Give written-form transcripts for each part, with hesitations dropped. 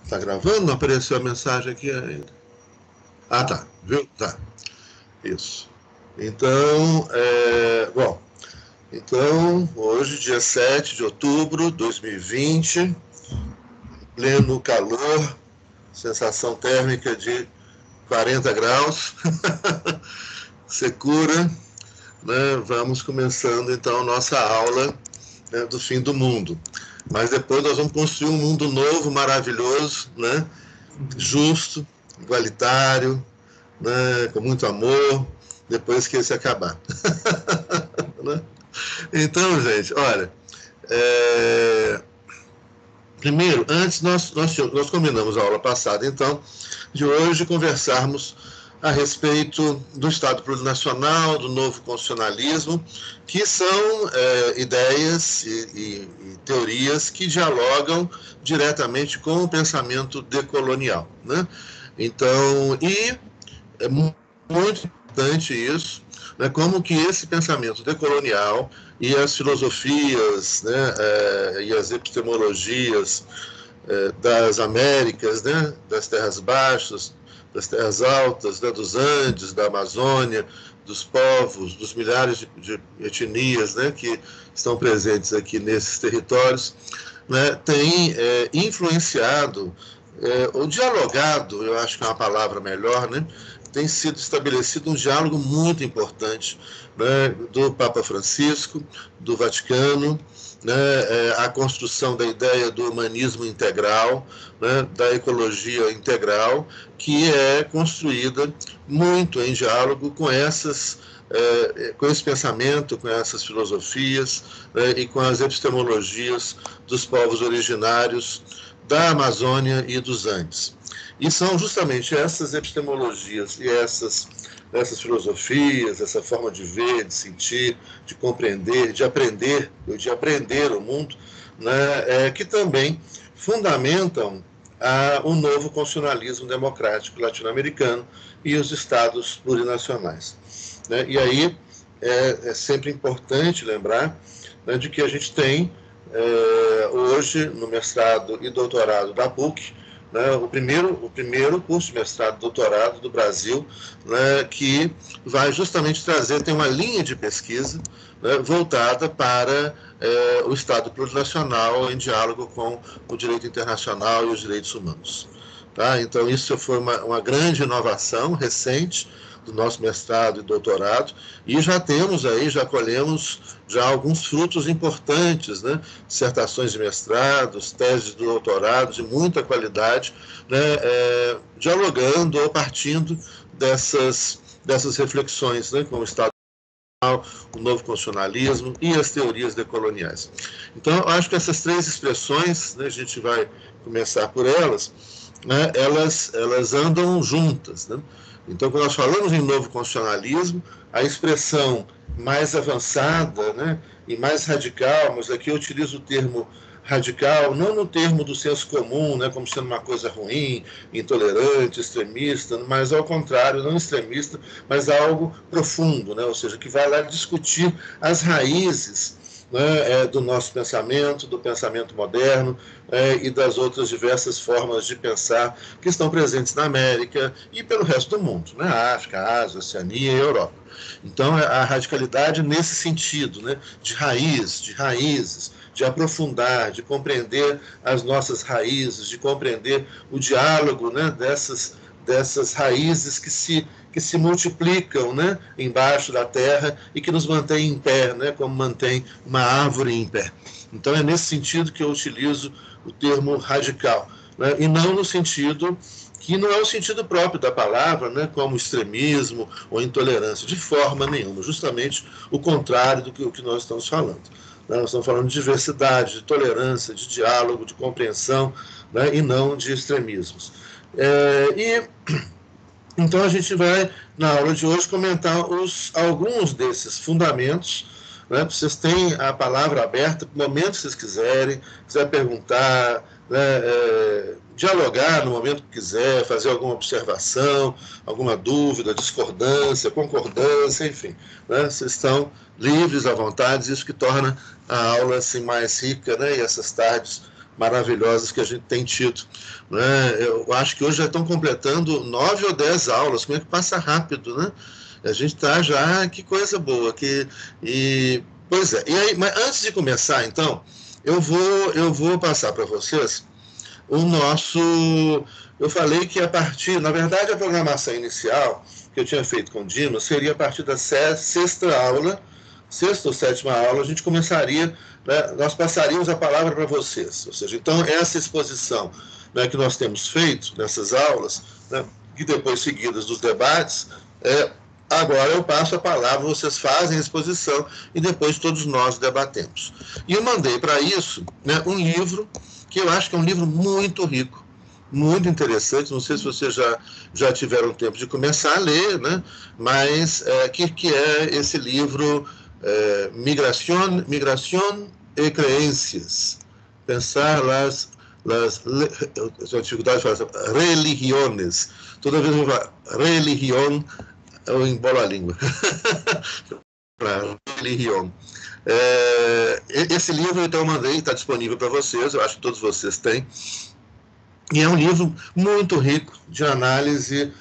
Tá gravando? Não apareceu a mensagem aqui ainda. Ah, tá. Viu? Tá. Isso. Então, bom, então, hoje, dia 7 de outubro de 2020, pleno calor, sensação térmica de 40 graus, secura, né? Vamos começando, então, nossa aula, né, do fim do mundo. Mas depois nós vamos construir um mundo novo, maravilhoso, né? Justo, igualitário, né, com muito amor, depois que esse acabar. Né? Então, gente, olha, primeiro, antes nós combinamos a aula passada, então, de hoje conversarmos a respeito do Estado Plurinacional, do novo constitucionalismo, que são ideias e teorias que dialogam diretamente com o pensamento decolonial, né? Então, é muito importante isso, né, como que esse pensamento decolonial e as filosofias, né, e as epistemologias das Américas, né, das terras baixas, das terras altas, né, dos Andes, da Amazônia, dos povos, dos milhares de etnias, né, que estão presentes aqui nesses territórios, né, tem influenciado ou dialogado, eu acho que é uma palavra melhor, né, tem sido estabelecido um diálogo muito importante, né, do Papa Francisco, do Vaticano, né, a construção da ideia do humanismo integral, né, da ecologia integral, que é construída muito em diálogo com com esse pensamento, com essas filosofias, né, e com as epistemologias dos povos originários da Amazônia e dos Andes. E são justamente essas epistemologias e essas filosofias, essa forma de ver, de sentir, de compreender, de aprender o mundo, né, que também fundamentam o novo constitucionalismo democrático latino-americano e os estados plurinacionais. Né? E aí é sempre importante lembrar, né, de que a gente tem hoje no mestrado e doutorado da PUC, né, o primeiro curso de mestrado e doutorado do Brasil, né, que vai justamente trazer, tem uma linha de pesquisa, né, voltada para o Estado plurinacional em diálogo com o direito internacional e os direitos humanos. Tá? Então, isso foi uma grande inovação recente do nosso mestrado e doutorado, e já temos aí, já colhemos já alguns frutos importantes, né? Dissertações de mestrados, teses de doutorado de muita qualidade, né? Dialogando ou partindo dessas reflexões, né? Com o Estado, o novo constitucionalismo e as teorias decoloniais. Então, eu acho que essas três expressões, né, a gente vai começar por elas, né, elas andam juntas, né? Então, quando nós falamos em novo constitucionalismo, a expressão mais avançada, né, e mais radical, mas aqui eu utilizo o termo radical, não no termo do senso comum, né, como sendo uma coisa ruim, intolerante, extremista, mas ao contrário, não extremista, mas algo profundo, né, ou seja, que vai lá discutir as raízes, né, do nosso pensamento, do pensamento moderno, e das outras diversas formas de pensar que estão presentes na América e pelo resto do mundo, né, África, Ásia, Oceania e Europa. Então, a radicalidade nesse sentido, né, de raízes, de aprofundar, de compreender as nossas raízes, de compreender o diálogo, né, dessas raízes que se multiplicam, né, embaixo da terra e que nos mantém em pé, né, como mantém uma árvore em pé. Então, é nesse sentido que eu utilizo o termo radical, né, e não no sentido que não é o sentido próprio da palavra, né, como extremismo ou intolerância, de forma nenhuma, justamente o contrário do que nós estamos falando. Nós estamos falando de diversidade, de tolerância, de diálogo, de compreensão, né, e não de extremismos. Então a gente vai, na aula de hoje, comentar alguns desses fundamentos, né? Vocês têm a palavra aberta para o momento que vocês quiserem perguntar, né, dialogar no momento que quiser, fazer alguma observação, alguma dúvida, discordância, concordância, enfim. Né? Vocês estão livres à vontade, isso que torna a aula assim, mais rica, né? E essas tardes maravilhosas que a gente tem tido, né? Eu acho que hoje já estão completando 9 ou 10 aulas, como é que passa rápido, né? A gente está já, que coisa boa, pois é, e aí, mas antes de começar, então, eu vou passar para vocês o nosso, eu falei que a partir, na verdade, a programação inicial que eu tinha feito com o Dino seria a partir da sexta ou sétima aula, a gente começaria, né, nós passaríamos a palavra para vocês, ou seja, então essa exposição, né, que nós temos feito nessas aulas, né, e depois seguidas dos debates, agora eu passo a palavra, vocês fazem a exposição e depois todos nós debatemos. E eu mandei para isso, né, um livro que eu acho que é um livro muito rico, muito interessante, não sei se vocês já tiveram tempo de começar a ler, né, mas que é esse livro Migración e Creencias, pensar las dificuldades de falar religiones, toda vez eu falo religião, eu embolo a língua. Religião. Esse livro, então, eu mandei, está disponível para vocês, eu acho que todos vocês têm, e é um livro muito rico de análise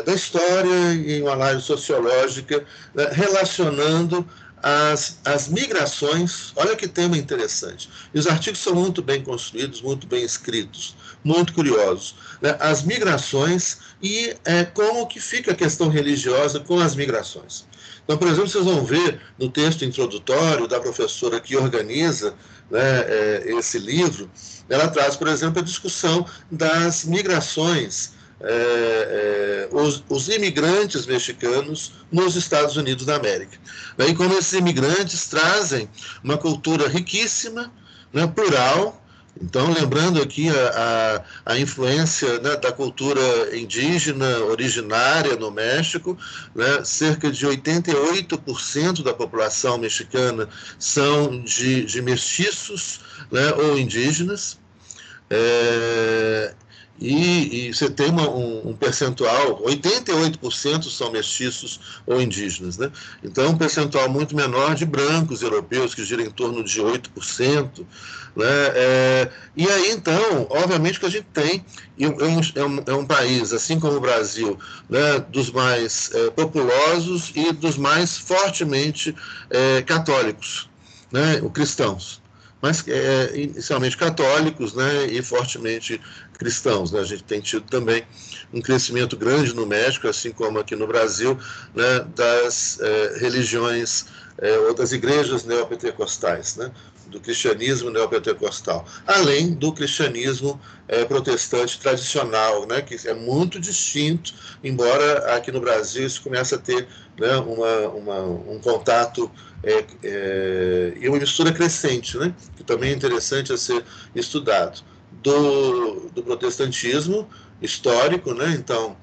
da história e uma análise sociológica, né, relacionando as migrações. Olha que tema interessante. E os artigos são muito bem construídos, muito bem escritos, muito curiosos, né? As migrações e como que fica a questão religiosa com as migrações. Então, por exemplo, vocês vão ver no texto introdutório da professora que organiza, né, esse livro, ela traz, por exemplo, a discussão das migrações, os imigrantes mexicanos nos Estados Unidos da América. E como esses imigrantes trazem uma cultura riquíssima, né, plural. Então, lembrando aqui a influência, né, da cultura indígena originária no México, né, cerca de 88% da população mexicana são de mestiços, né, ou indígenas. E você tem um percentual, 88% são mestiços ou indígenas, né? Então, um percentual muito menor de brancos europeus, que gira em torno de 8%. Né? E aí, então, obviamente que a gente tem, é um país, assim como o Brasil, né, dos mais populosos e dos mais fortemente católicos, né, ou cristãos. Mas inicialmente católicos, né, e fortemente cristãos, né? A gente tem tido também um crescimento grande no México, assim como aqui no Brasil, né, das religiões ou das igrejas neopentecostais, né, do cristianismo neopentecostal, além do cristianismo protestante tradicional, né, que é muito distinto, embora aqui no Brasil isso comece a ter, né, um contato e uma mistura crescente, né, que também é interessante a ser estudado, do protestantismo histórico, né? Então,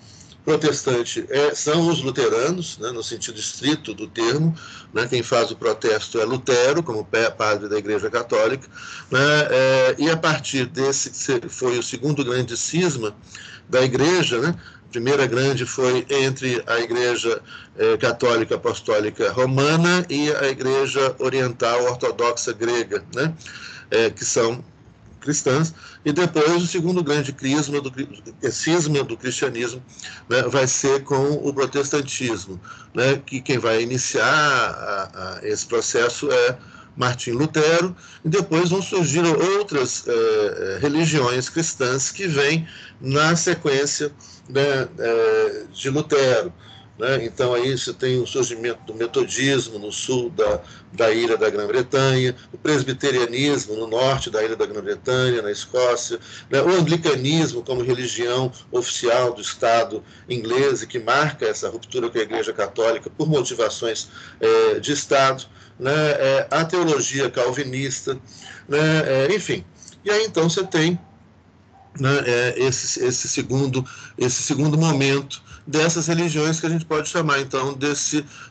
protestante são os luteranos, né, no sentido estrito do termo, né? Quem faz o protesto é Lutero, como padre da Igreja Católica, né? E a partir desse, que foi o segundo grande cisma da Igreja, né? A primeira grande foi entre a Igreja Católica Apostólica Romana e a Igreja Oriental Ortodoxa Grega, né? Que são cristãs, e depois o segundo grande cisma do cristianismo, né, vai ser com o protestantismo, né, que quem vai iniciar esse processo é Martim Lutero, e depois vão surgir outras religiões cristãs que vêm na sequência, né, de Lutero. Né? Então, aí você tem o surgimento do metodismo no sul da ilha da Grã-Bretanha, o presbiterianismo no norte da ilha da Grã-Bretanha, na Escócia, né? O anglicanismo como religião oficial do Estado inglês, e que marca essa ruptura com a Igreja Católica por motivações de Estado, né? A teologia calvinista, né? Enfim. E aí, então, você tem, né, esse segundo momento dessas religiões que a gente pode chamar, então,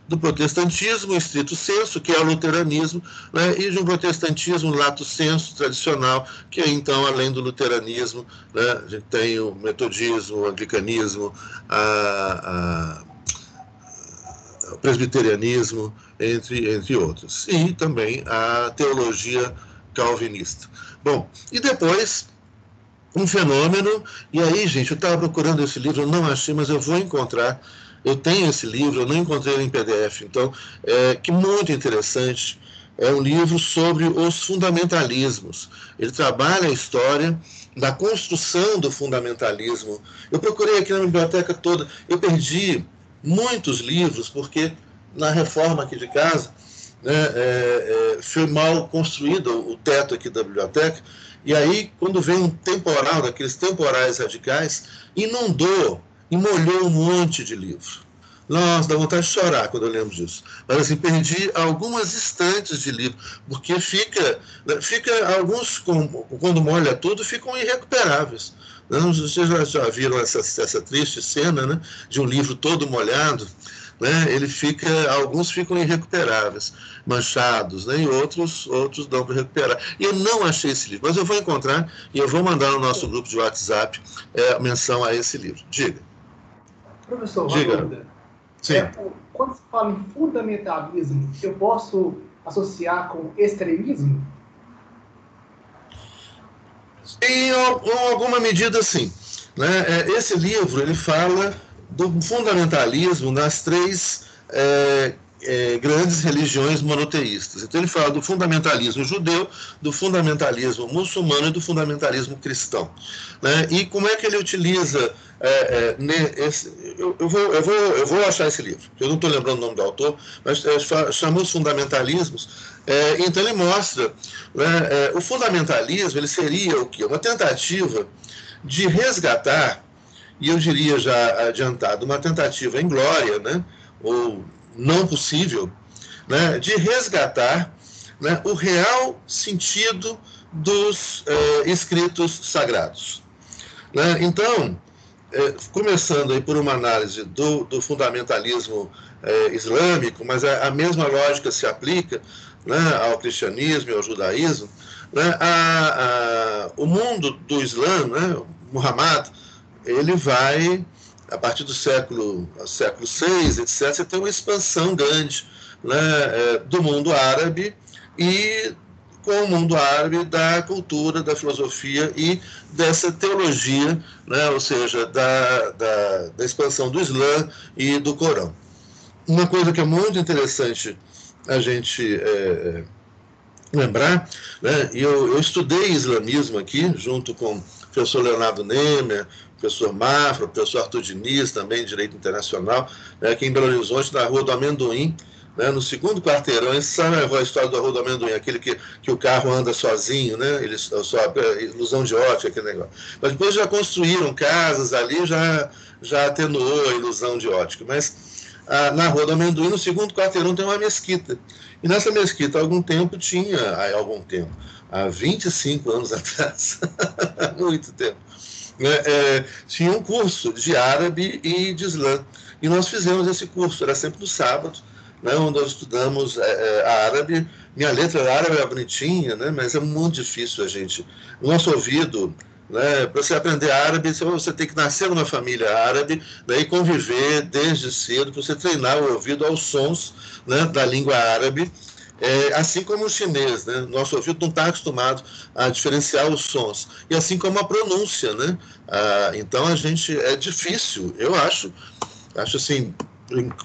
do protestantismo estrito sensu, que é o luteranismo, né, e de um protestantismo lato sensu tradicional, que é, então, além do luteranismo, né, a gente tem o metodismo, o anglicanismo, o presbiterianismo, entre outros. E também a teologia calvinista. Bom, e depois, um fenômeno, e aí, gente, eu estava procurando esse livro, eu não achei, mas eu vou encontrar. Eu tenho esse livro, eu não encontrei ele em PDF, então, que muito interessante. É um livro sobre os fundamentalismos. Ele trabalha a história da construção do fundamentalismo. Eu procurei aqui na biblioteca toda, eu perdi muitos livros, porque na reforma aqui de casa, né, foi mal construído o teto aqui da biblioteca, e aí, quando vem um temporal, daqueles temporais radicais, inundou e molhou um monte de livro. Nossa, dá vontade de chorar quando eu lembro disso. Mas, assim, perdi algumas estantes de livro, porque fica alguns, quando molha tudo, ficam irrecuperáveis. Vocês já viram essa triste cena, né, de um livro todo molhado? Né, alguns ficam irrecuperáveis, manchados, né, e outros dão para recuperar. E eu não achei esse livro, mas eu vou encontrar e eu vou mandar no nosso grupo de WhatsApp menção a esse livro. Diga. Professor, uma Diga. dúvida. Sim. Quando se fala em fundamentalismo, eu posso associar com extremismo? Em alguma medida, sim. Né? Esse livro ele fala do fundamentalismo nas três grandes religiões monoteístas. Então ele fala do fundamentalismo judeu, do fundamentalismo muçulmano e do fundamentalismo cristão. Né? E como é que ele utiliza eu vou achar esse livro, eu não estou lembrando o nome do autor, mas chama Os Fundamentalismos. Então ele mostra, né, o fundamentalismo ele seria o quê? Uma tentativa de resgatar, e eu diria já adiantado, uma tentativa inglória, né, ou não possível, né, de resgatar, né, o real sentido dos escritos sagrados. Né? Então, começando aí por uma análise do fundamentalismo islâmico, mas a mesma lógica se aplica, né, ao cristianismo e ao judaísmo, né, o mundo do Islã, né, Muhammad, ele vai, a partir do século VI, etc., você tem uma expansão grande, né, do mundo árabe e com o mundo árabe da cultura, da filosofia e dessa teologia, né, ou seja, da expansão do Islã e do Corão. Uma coisa que é muito interessante a gente lembrar, né, eu estudei islamismo aqui, junto com o professor Leonardo Nemer, professor Mafra, professor Arthur Diniz, também de Direito Internacional, aqui em Belo Horizonte, na Rua do Amendoim, né, no segundo quarteirão. Você sabe a história da Rua do Amendoim, aquele que o carro anda sozinho, né, ilusão de ótica, aquele negócio. Mas depois já construíram casas ali, já atenuou a ilusão de ótica. Mas na Rua do Amendoim, no segundo quarteirão, tem uma mesquita. E nessa mesquita, há 25 anos atrás, muito tempo, tinha um curso de árabe e de islã. E nós fizemos esse curso, era sempre no sábado, né, onde nós estudamos árabe. Minha letra árabe é bonitinha, né, mas é muito difícil o nosso ouvido, né, para você aprender árabe, você tem que nascer numa família árabe, né, e conviver desde cedo, para você treinar o ouvido aos sons, né, da língua árabe, assim como o chinês, né, nosso ouvido não está acostumado a diferenciar os sons, e assim como a pronúncia, né, então é difícil, eu acho assim,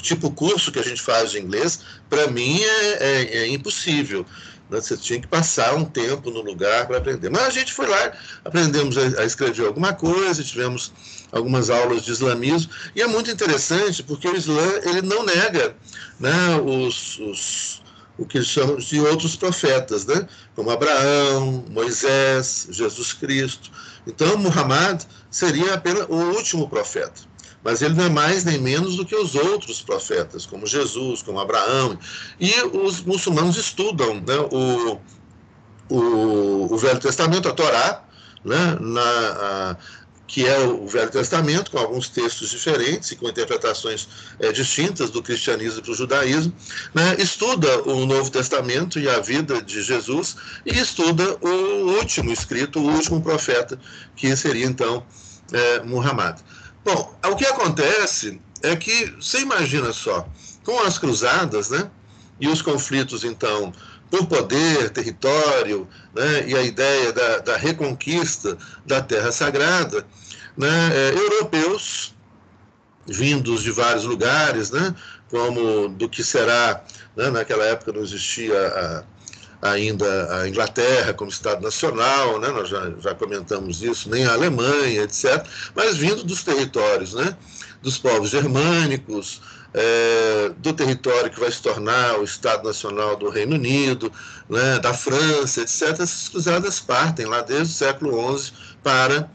tipo curso que a gente faz de inglês, para mim é impossível. Você tinha que passar um tempo no lugar para aprender. Mas a gente foi lá, aprendemos a escrever alguma coisa, tivemos algumas aulas de islamismo, e é muito interessante porque o Islã ele não nega, né, o que eles chamam de outros profetas, né, como Abraão, Moisés, Jesus Cristo. Então, Muhammad seria apenas o último profeta. Mas ele não é mais nem menos do que os outros profetas, como Jesus, como Abraão. E os muçulmanos estudam, né, o Velho Testamento, a Torá, né, que é o Velho Testamento, com alguns textos diferentes e com interpretações distintas do cristianismo para o judaísmo, né, estuda o Novo Testamento e a vida de Jesus, e estuda o último escrito, o último profeta, que seria, então, Muhammad. Bom, o que acontece é que, você imagina só, com as cruzadas, né, e os conflitos, então, por poder, território, né, e a ideia da reconquista da Terra Sagrada, né, europeus vindos de vários lugares, né, como do que será, né, naquela época não existia ainda a Inglaterra como Estado Nacional, né, nós já comentamos isso, nem a Alemanha, etc., mas vindo dos territórios, né, dos povos germânicos, do território que vai se tornar o Estado Nacional do Reino Unido, né, da França, etc., essas cruzadas partem lá desde o século XI para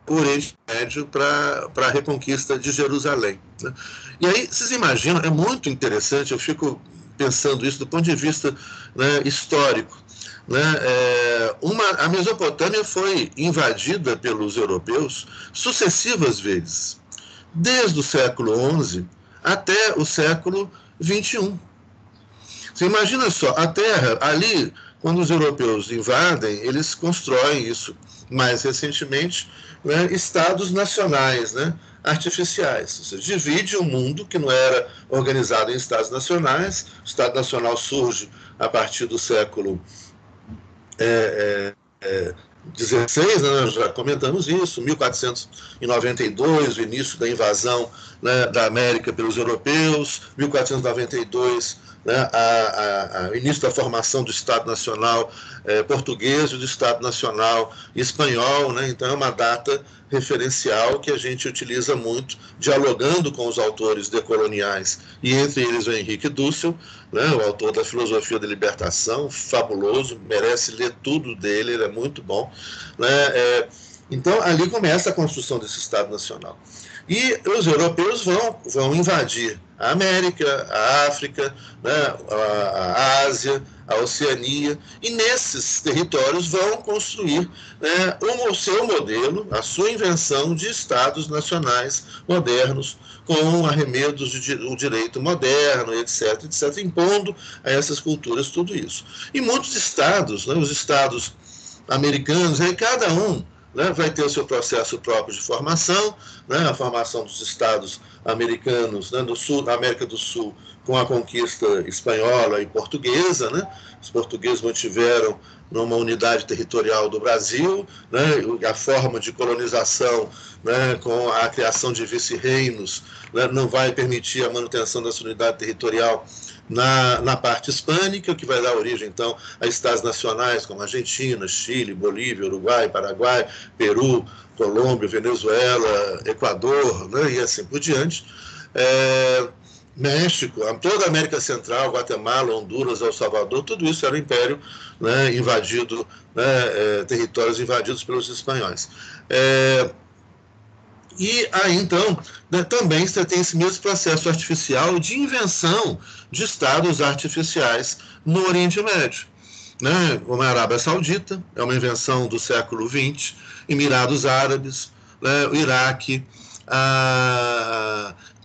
o Oriente Médio, para a reconquista de Jerusalém, né? E aí, vocês imaginam, é muito interessante, eu fico pensando isso do ponto de vista, né, histórico, né? A Mesopotâmia foi invadida pelos europeus sucessivas vezes, desde o século XI até o século XXI. Você imagina só, a Terra, ali, quando os europeus invadem, eles constroem isso, mais recentemente, né, estados nacionais, né, artificiais. Ou seja, divide um mundo que não era organizado em estados nacionais. O Estado Nacional surge a partir do século XVI, né, nós já comentamos isso, 1492, o início da invasão, né, da América pelos europeus, 1492, né, o início da formação do Estado Nacional português e do Estado Nacional espanhol, né, então é uma data referencial que a gente utiliza muito, dialogando com os autores decoloniais, e entre eles o Henrique Dussel, né, o autor da Filosofia da Libertação, fabuloso, merece ler tudo dele, ele é muito bom, né? Então, ali começa a construção desse Estado Nacional. E os europeus vão invadir a América, a África, né, a Ásia, a Oceania, e nesses territórios vão construir, né, o seu modelo, a sua invenção de estados nacionais modernos, com arremedos do direito moderno, etc., etc., impondo a essas culturas tudo isso. E muitos estados, né, os estados americanos, aí cada um, né, vai ter o seu processo próprio de formação, né, a formação dos estados americanos, né, da América do Sul, com a conquista espanhola e portuguesa, né, os portugueses mantiveram numa unidade territorial do Brasil, né, a forma de colonização, né, com a criação de vice-reinos, né, não vai permitir a manutenção dessa unidade territorial na parte hispânica, que vai dar origem, então, a estados nacionais como Argentina, Chile, Bolívia, Uruguai, Paraguai, Peru, Colômbia, Venezuela, Equador, né, e assim por diante. México, toda a América Central, Guatemala, Honduras, El Salvador, tudo isso era império, né, invadido, né, territórios invadidos pelos espanhóis. E aí, então, né, também você tem esse mesmo processo artificial de invenção de estados artificiais no Oriente Médio, né, como a Arábia Saudita, é uma invenção do século XX, Emirados Árabes, né, o Iraque,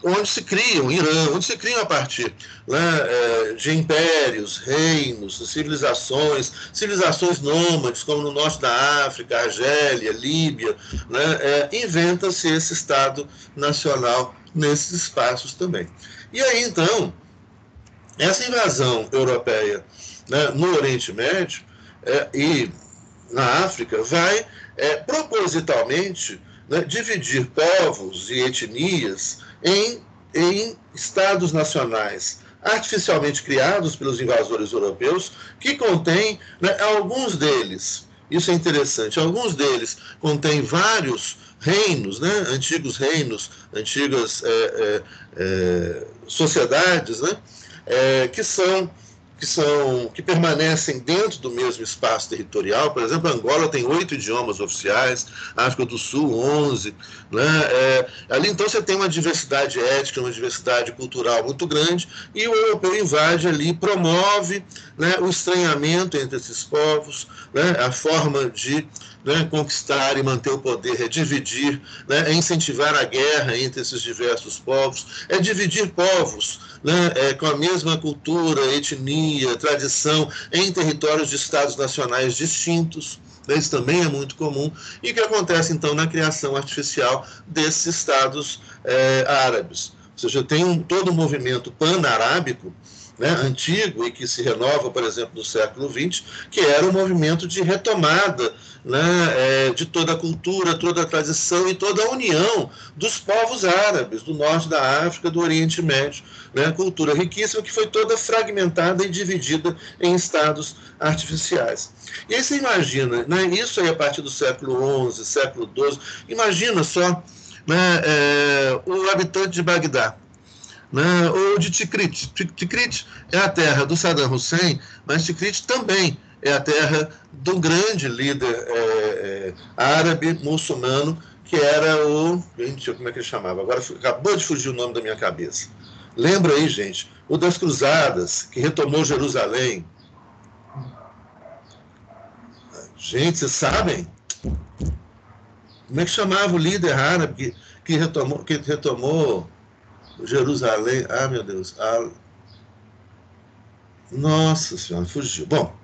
onde se criam, Irã, onde se criam a partir, né, de impérios, reinos, civilizações nômades, como no norte da África, Argélia, Líbia, né, inventa-se esse Estado Nacional nesses espaços também. E aí, então, essa invasão europeia, né, no Oriente Médio e na África vai propositalmente, né, dividir povos e etnias em estados nacionais artificialmente criados pelos invasores europeus, que contêm, né, alguns deles, isso é interessante, alguns deles contêm vários reinos, né, antigos reinos, antigas sociedades, né, que permanecem dentro do mesmo espaço territorial. Por exemplo, Angola tem 8 idiomas oficiais, África do Sul 11, né? Ali então você tem uma diversidade étnica, uma diversidade cultural muito grande, e o europeu invade ali, promove, né, o estranhamento entre esses povos, né, a forma de, né, conquistar e manter o poder é dividir, né, é incentivar a guerra entre esses diversos povos, é dividir povos, né, com a mesma cultura, etnia, tradição, em territórios de estados nacionais distintos. Isso também é muito comum. E o que acontece, então, na criação artificial desses estados árabes? Ou seja, tem todo um movimento pan-arábico, né, antigo e que se renova, por exemplo, no século XX, que era um movimento de retomada, né, de toda a cultura, toda a tradição e toda a união dos povos árabes, do norte da África, do Oriente Médio, né, cultura riquíssima que foi toda fragmentada e dividida em estados artificiais. E aí você imagina, né, isso aí a partir do século XI, século XII, imagina só, né, o habitante de Bagdá, né, ou de Tikrit. Tikrit é a terra do Saddam Hussein, mas Tikrit também é a terra de um grande líder árabe, muçulmano, que era o... Gente, como é que ele chamava? Agora acabou de fugir o nome da minha cabeça. Lembra aí, gente, o das Cruzadas, que retomou Jerusalém. Gente, vocês sabem? Como é que chamava o líder árabe que retomou Jerusalém? Ah, meu Deus. Nossa Senhora, fugiu. Bom,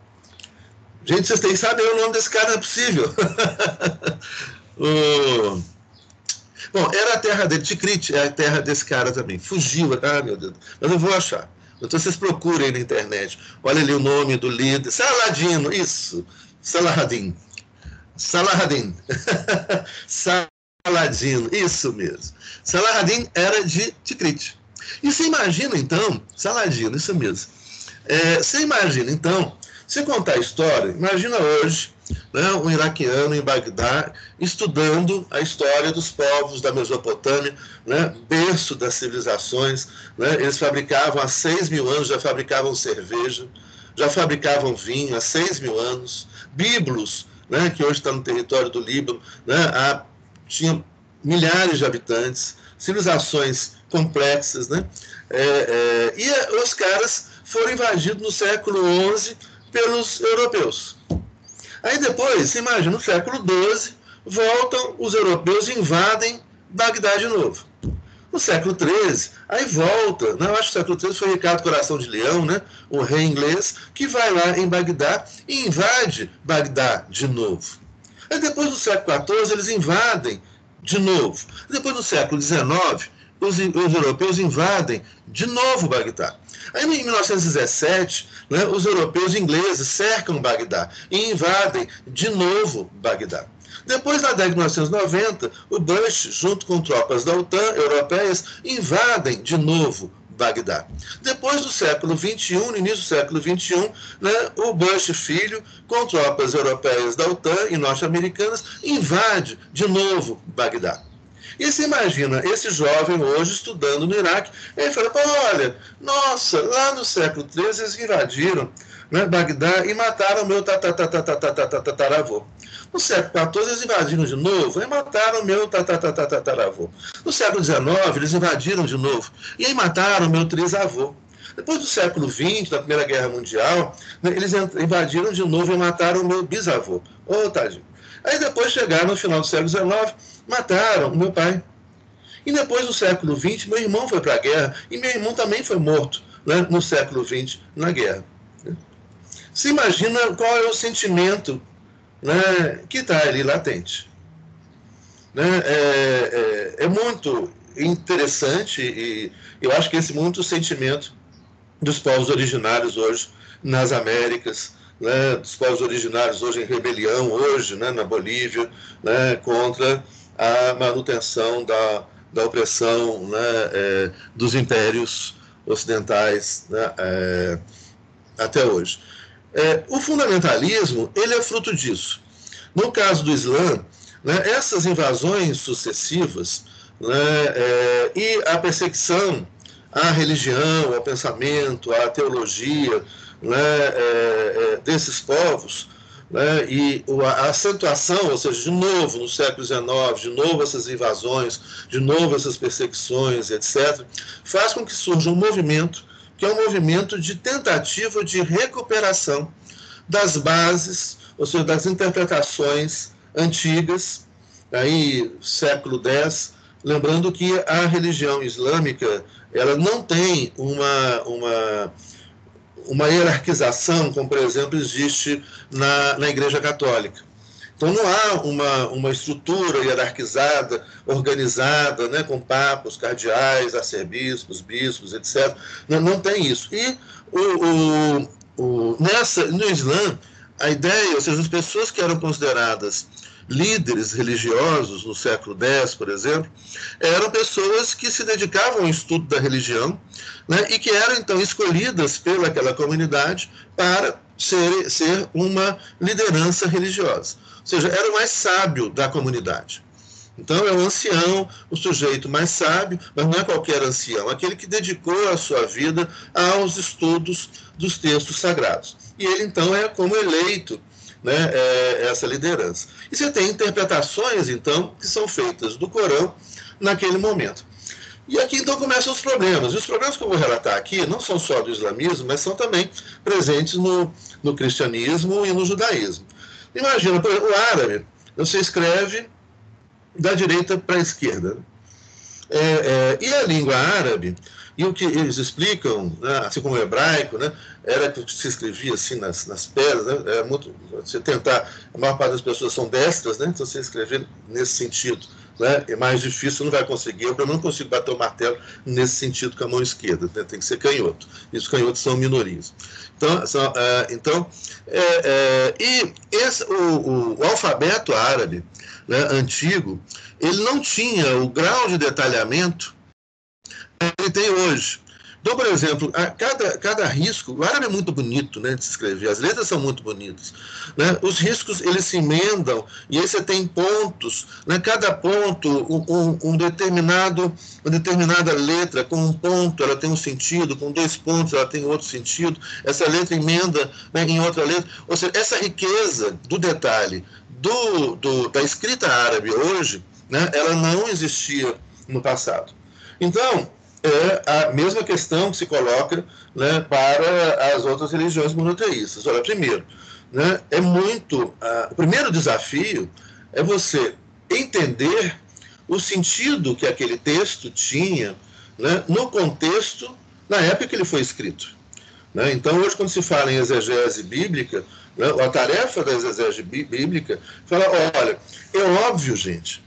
gente, vocês têm que saber o nome desse cara, não é possível. Bom, era a terra dele, Tikrit é a terra desse cara também. Fugiu, ah, meu Deus. Mas eu vou achar. Então vocês procurem na internet. Olha ali o nome do líder. Saladino, isso. Saladin. Saladin. Saladino, isso mesmo. Saladin era de Tikrit. E você imagina, então, Saladino, isso mesmo. Você imagina, então, se contar a história, imagina hoje, né, um iraquiano em Bagdá estudando a história dos povos da Mesopotâmia, né, berço das civilizações, né, eles fabricavam há 6.000 anos, já fabricavam cerveja, já fabricavam vinho há 6.000 anos, Biblos, né, que hoje está no território do Líbano, né, tinha milhares de habitantes, civilizações complexas, né, e os caras foram invadidos no século XI pelos europeus. Aí depois, imagina, no século XII, voltam os europeus e invadem Bagdá de novo. No século XIII, aí volta, né, eu acho que o século XIII foi Ricardo Coração de Leão, né, o rei inglês, que vai lá em Bagdá e invade Bagdá de novo. Aí depois do século XIV, eles invadem de novo. Depois do século XIX, os europeus invadem de novo Bagdá. Aí em 1917, né, os europeus ingleses cercam Bagdá e invadem de novo Bagdá. Depois, na década de 1990, o Bush, junto com tropas da OTAN europeias, invadem de novo Bagdá. Depois do século XXI, no início do século XXI, né, o Bush filho, com tropas europeias da OTAN e norte-americanas, invade de novo Bagdá. E você imagina esse jovem hoje estudando no Iraque, ele fala, olha, nossa, lá no século XIII eles invadiram, né, Bagdá e mataram meu tataravô. No século XIV eles invadiram de novo e mataram meu tataravô. No século XIX eles invadiram de novo e aí mataram meu trisavô. Depois do século XX, da Primeira Guerra Mundial, né, eles invadiram de novo e mataram meu bisavô. Tadinho. Aí depois chegaram no final do século XIX, mataram o meu pai. E depois do século XX, meu irmão foi para a guerra e meu irmão também foi morto, né, no século XX, na guerra. Você imagina qual é o sentimento, né, que está ali latente. Né? É muito interessante e eu acho que esse muito sentimento dos povos originários hoje nas Américas, né, dos povos originários hoje em rebelião, hoje, né, na Bolívia, né, contra a manutenção da opressão, né, dos impérios ocidentais, né, até hoje. O fundamentalismo, ele é fruto disso. No caso do Islã, né, essas invasões sucessivas, né, e a perseguição à religião, ao pensamento, à teologia, né, desses povos, né, e a acentuação, ou seja, de novo no século XIX, de novo essas invasões, de novo essas perseguições, etc., faz com que surja um movimento que é um movimento de tentativa de recuperação das bases, ou seja, das interpretações antigas, aí século X, lembrando que a religião islâmica ela não tem uma hierarquização, como, por exemplo, existe na Igreja Católica. Então, não há uma estrutura hierarquizada, organizada, né, com papos, cardeais, arcebispos, bispos, etc. Não tem isso. E no Islã, a ideia, ou seja, as pessoas que eram consideradas líderes religiosos no século X, por exemplo, eram pessoas que se dedicavam ao estudo da religião, né, e que eram, então, escolhidas pelaquela comunidade para ser uma liderança religiosa. Ou seja, era o mais sábio da comunidade. Então, é o ancião, o sujeito mais sábio, mas não é qualquer ancião, aquele que dedicou a sua vida aos estudos dos textos sagrados. E ele, então, é como eleito, né, essa liderança. E você tem interpretações, então, que são feitas do Corão naquele momento. E aqui, então, começam os problemas. E os problemas que eu vou relatar aqui não são só do islamismo, mas são também presentes no cristianismo e no judaísmo. Imagina, por exemplo, o árabe, você escreve da direita para a esquerda. E a língua árabe, e o que eles explicam, né, assim como o hebraico, né, era que se escrevia assim nas pedras, né, é muito, você tentar, a maior parte das pessoas são destras, né, então você escrever nesse sentido, né, é mais difícil, você não vai conseguir. Eu, pelo menos, não consigo bater o martelo nesse sentido com a mão esquerda, né, tem que ser canhoto. E os canhotos são minorias. Então, o alfabeto árabe, né, antigo, ele não tinha o grau de detalhamento que ele tem hoje. Então, por exemplo, cada risco, o árabe é muito bonito, né, de se escrever, as letras são muito bonitas, né, os riscos eles se emendam, e aí você tem pontos, né, cada ponto, uma determinada letra, com um ponto ela tem um sentido, com 2 pontos ela tem outro sentido, essa letra emenda, né, em outra letra, ou seja, essa riqueza do detalhe da escrita árabe hoje, né, ela não existia no passado. Então, é a mesma questão que se coloca, né, para as outras religiões monoteístas. Olha, primeiro, né, o primeiro desafio é você entender o sentido que aquele texto tinha, né, no contexto, na época que ele foi escrito. Né? Então, hoje, quando se fala em exegese bíblica, né, a tarefa da exegese bíblica fala, olha, é óbvio, gente,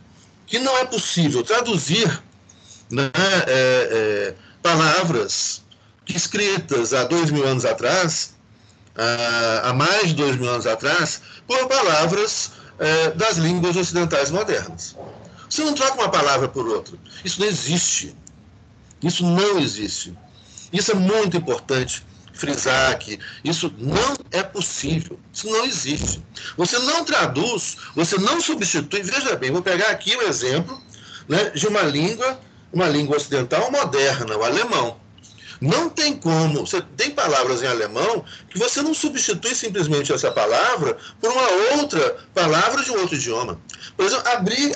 que não é possível traduzir, né, palavras escritas há 2.000 anos atrás, há mais de 2.000 anos atrás, por palavras das línguas ocidentais modernas. Você não troca uma palavra por outra. Isso não existe. Isso não existe. Isso é muito importante frisar aqui. Isso não é possível. Isso não existe. Você não traduz, você não substitui. Veja bem, vou pegar aqui um exemplo, né, de uma língua ocidental moderna, o alemão. Não tem como, você tem palavras em alemão que você não substitui simplesmente essa palavra por uma outra palavra de um outro idioma. Por exemplo,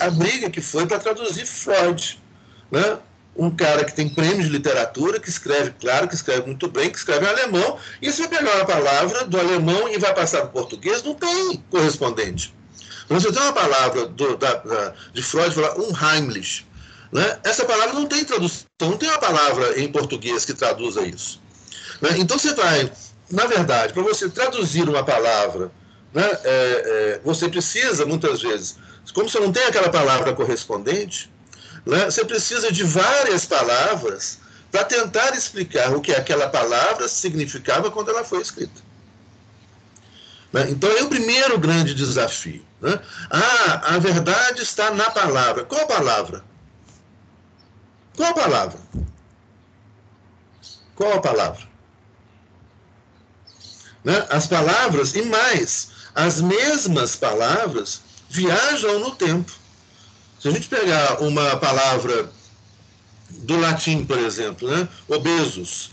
a briga que foi para traduzir Freud, né? Um cara que tem prêmio de literatura, que escreve, claro, que escreve muito bem, que escreve em alemão, e você vai pegar uma palavra do alemão e vai passar para o português, não tem correspondente. Você tem uma palavra de Freud, fala Unheimlich, né? Essa palavra não tem tradução, não tem uma palavra em português que traduza isso. Né? Então você vai, na verdade, para você traduzir uma palavra, né, você precisa, muitas vezes, como você não tem aquela palavra correspondente, né, você precisa de várias palavras para tentar explicar o que aquela palavra significava quando ela foi escrita. Né? Então é o primeiro grande desafio. Né? A verdade está na palavra. Qual palavra? Qual a palavra? Qual a palavra? Né? As palavras, e mais, as mesmas palavras viajam no tempo. Se a gente pegar uma palavra do latim, por exemplo, né? Obesos.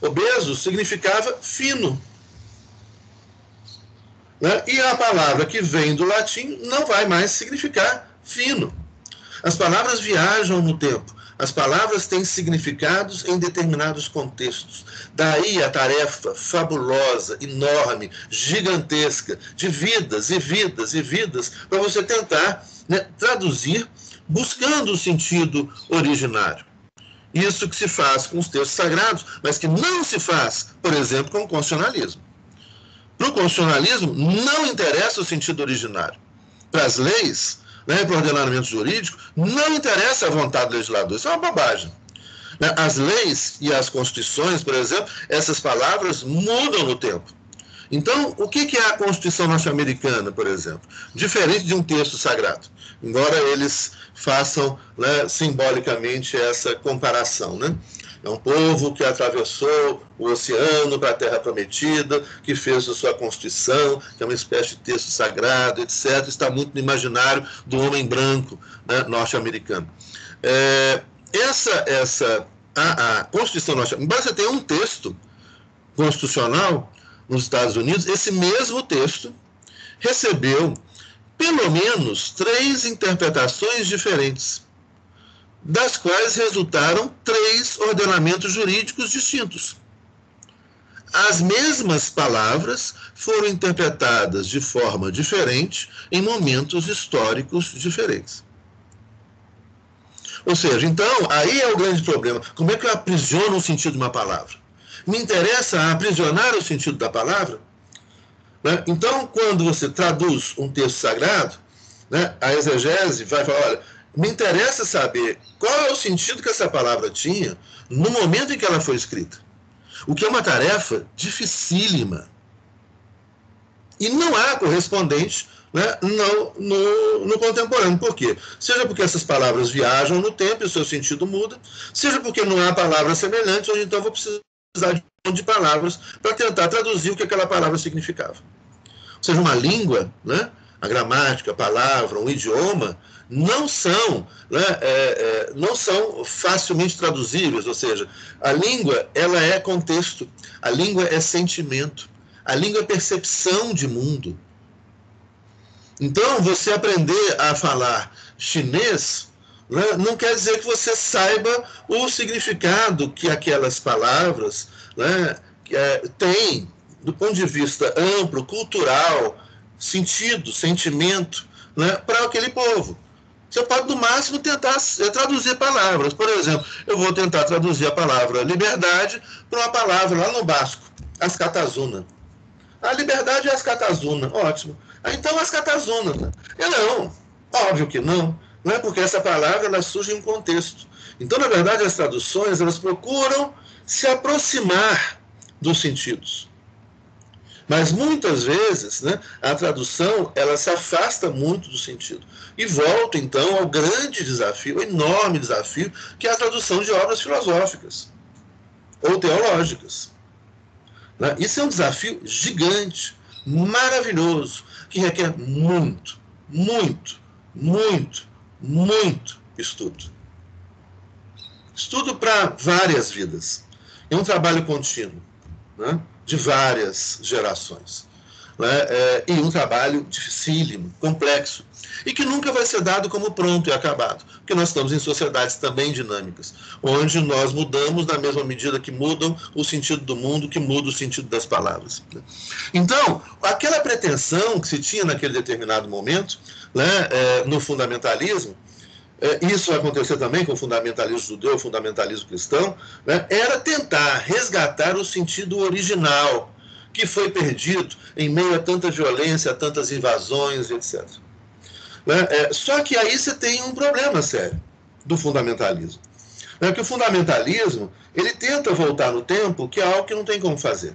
Obesos significava fino. Né? E a palavra que vem do latim não vai mais significar fino. As palavras viajam no tempo. As palavras têm significados em determinados contextos. Daí a tarefa fabulosa, enorme, gigantesca, de vidas e vidas e vidas, para você tentar, né, traduzir, buscando o sentido originário. Isso que se faz com os textos sagrados, mas que não se faz, por exemplo, com o constitucionalismo. Para o constitucionalismo, não interessa o sentido originário. para as leis, né, para o ordenamento jurídico, não interessa a vontade do legislador. Isso é uma bobagem. As leis e as constituições, por exemplo, essas palavras mudam no tempo. Então, o que é a Constituição norte-americana, por exemplo? Diferente de um texto sagrado, embora eles façam, né, simbolicamente essa comparação, né? É um povo que atravessou o oceano para a Terra Prometida, que fez a sua Constituição, que é uma espécie de texto sagrado, etc. Está muito no imaginário do homem branco, né, norte-americano. A Constituição norte-americana, embora você tenha um texto constitucional nos Estados Unidos, esse mesmo texto recebeu pelo menos 3 interpretações diferentes, das quais resultaram 3 ordenamentos jurídicos distintos. As mesmas palavras foram interpretadas de forma diferente em momentos históricos diferentes. Ou seja, então, aí é o grande problema. Como é que eu aprisiono o sentido de uma palavra? Me interessa aprisionar o sentido da palavra? Né? Então, quando você traduz um texto sagrado, né, a exegese vai falar, olha, me interessa saber qual é o sentido que essa palavra tinha no momento em que ela foi escrita. O que é uma tarefa dificílima. E não há correspondente, né, no contemporâneo. Por quê? Seja porque essas palavras viajam no tempo e o seu sentido muda, seja porque não há palavras semelhantes, ou então vou precisar de palavras para tentar traduzir o que aquela palavra significava. Ou seja, uma língua, né, a gramática, a palavra, um idioma, não são facilmente traduzíveis. Ou seja, a língua, ela é contexto, a língua é sentimento, a língua é percepção de mundo. Então, você aprender a falar chinês, né, não quer dizer que você saiba o significado que aquelas palavras, né, têm, do ponto de vista amplo, cultural, sentido, sentimento, né, para aquele povo. Você pode, no máximo, tentar traduzir palavras. Por exemplo, eu vou tentar traduzir a palavra liberdade para uma palavra lá no basco, ascatazuna. A liberdade é ascatazuna, ótimo. Então, ascatazuna. Não, óbvio que não. Não é porque essa palavra ela surge em um contexto. Então, na verdade, as traduções elas procuram se aproximar dos sentidos. Mas muitas vezes, né, a tradução ela se afasta muito do sentido. E volta, então, ao grande desafio, ao enorme desafio, que é a tradução de obras filosóficas ou teológicas. Né? Isso é um desafio gigante, maravilhoso, que requer muito, muito, muito, muito estudo. Estudo para várias vidas. É um trabalho contínuo, né, de várias gerações. Né, e um trabalho dificílimo, complexo, e que nunca vai ser dado como pronto e acabado, porque nós estamos em sociedades também dinâmicas, onde nós mudamos na mesma medida que mudam o sentido do mundo, que muda o sentido das palavras. Né. Então, aquela pretensão que se tinha naquele determinado momento, né, no fundamentalismo, isso vai acontecer também com o fundamentalismo judeu, o fundamentalismo cristão, né, era tentar resgatar o sentido original, que foi perdido em meio a tanta violência, a tantas invasões, etc. Só que aí você tem um problema sério do fundamentalismo. Que o fundamentalismo, ele tenta voltar no tempo, que é algo que não tem como fazer.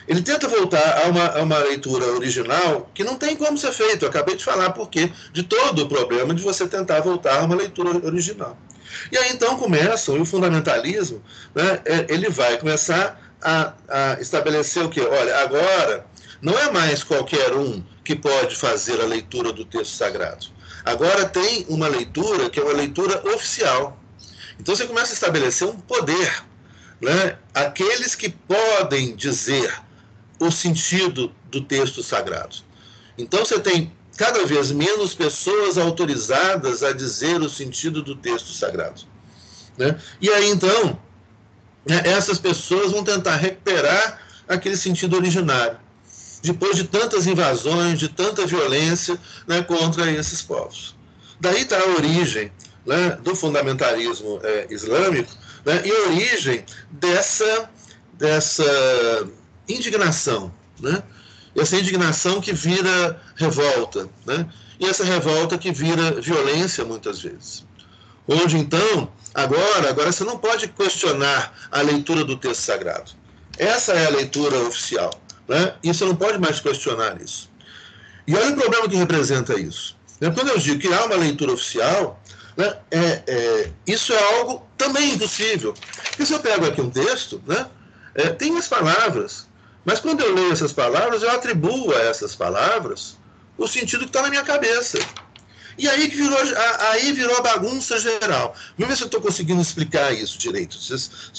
Ele tenta voltar a uma leitura original que não tem como ser feito. Eu acabei de falar por quê, de todo o problema de você tentar voltar a uma leitura original. E aí então começa, e o fundamentalismo, né, ele vai começar a estabelecer o quê? Olha, agora não é mais qualquer um que pode fazer a leitura do texto sagrado. Agora tem uma leitura que é uma leitura oficial. Então você começa a estabelecer um poder, né? Aqueles que podem dizer o sentido do texto sagrado. Então você tem cada vez menos pessoas autorizadas a dizer o sentido do texto sagrado. Né? E aí então, essas pessoas vão tentar recuperar aquele sentido originário, depois de tantas invasões, de tanta violência, né, contra esses povos. Daí está a origem, né, do fundamentalismo islâmico, né, e a origem dessa indignação, né, essa indignação que vira revolta, né? E essa revolta que vira violência muitas vezes. Onde então, agora você não pode questionar a leitura do texto sagrado. Essa é a leitura oficial, né? E você não pode mais questionar isso. E olha o problema que representa isso. Quando eu digo que há uma leitura oficial, né, isso é algo também impossível. Porque se eu pego aqui um texto, né, tem as palavras, mas quando eu leio essas palavras, eu atribuo a essas palavras o sentido que está na minha cabeça. E aí virou a bagunça geral. Vamos ver se eu estou conseguindo explicar isso direito. Se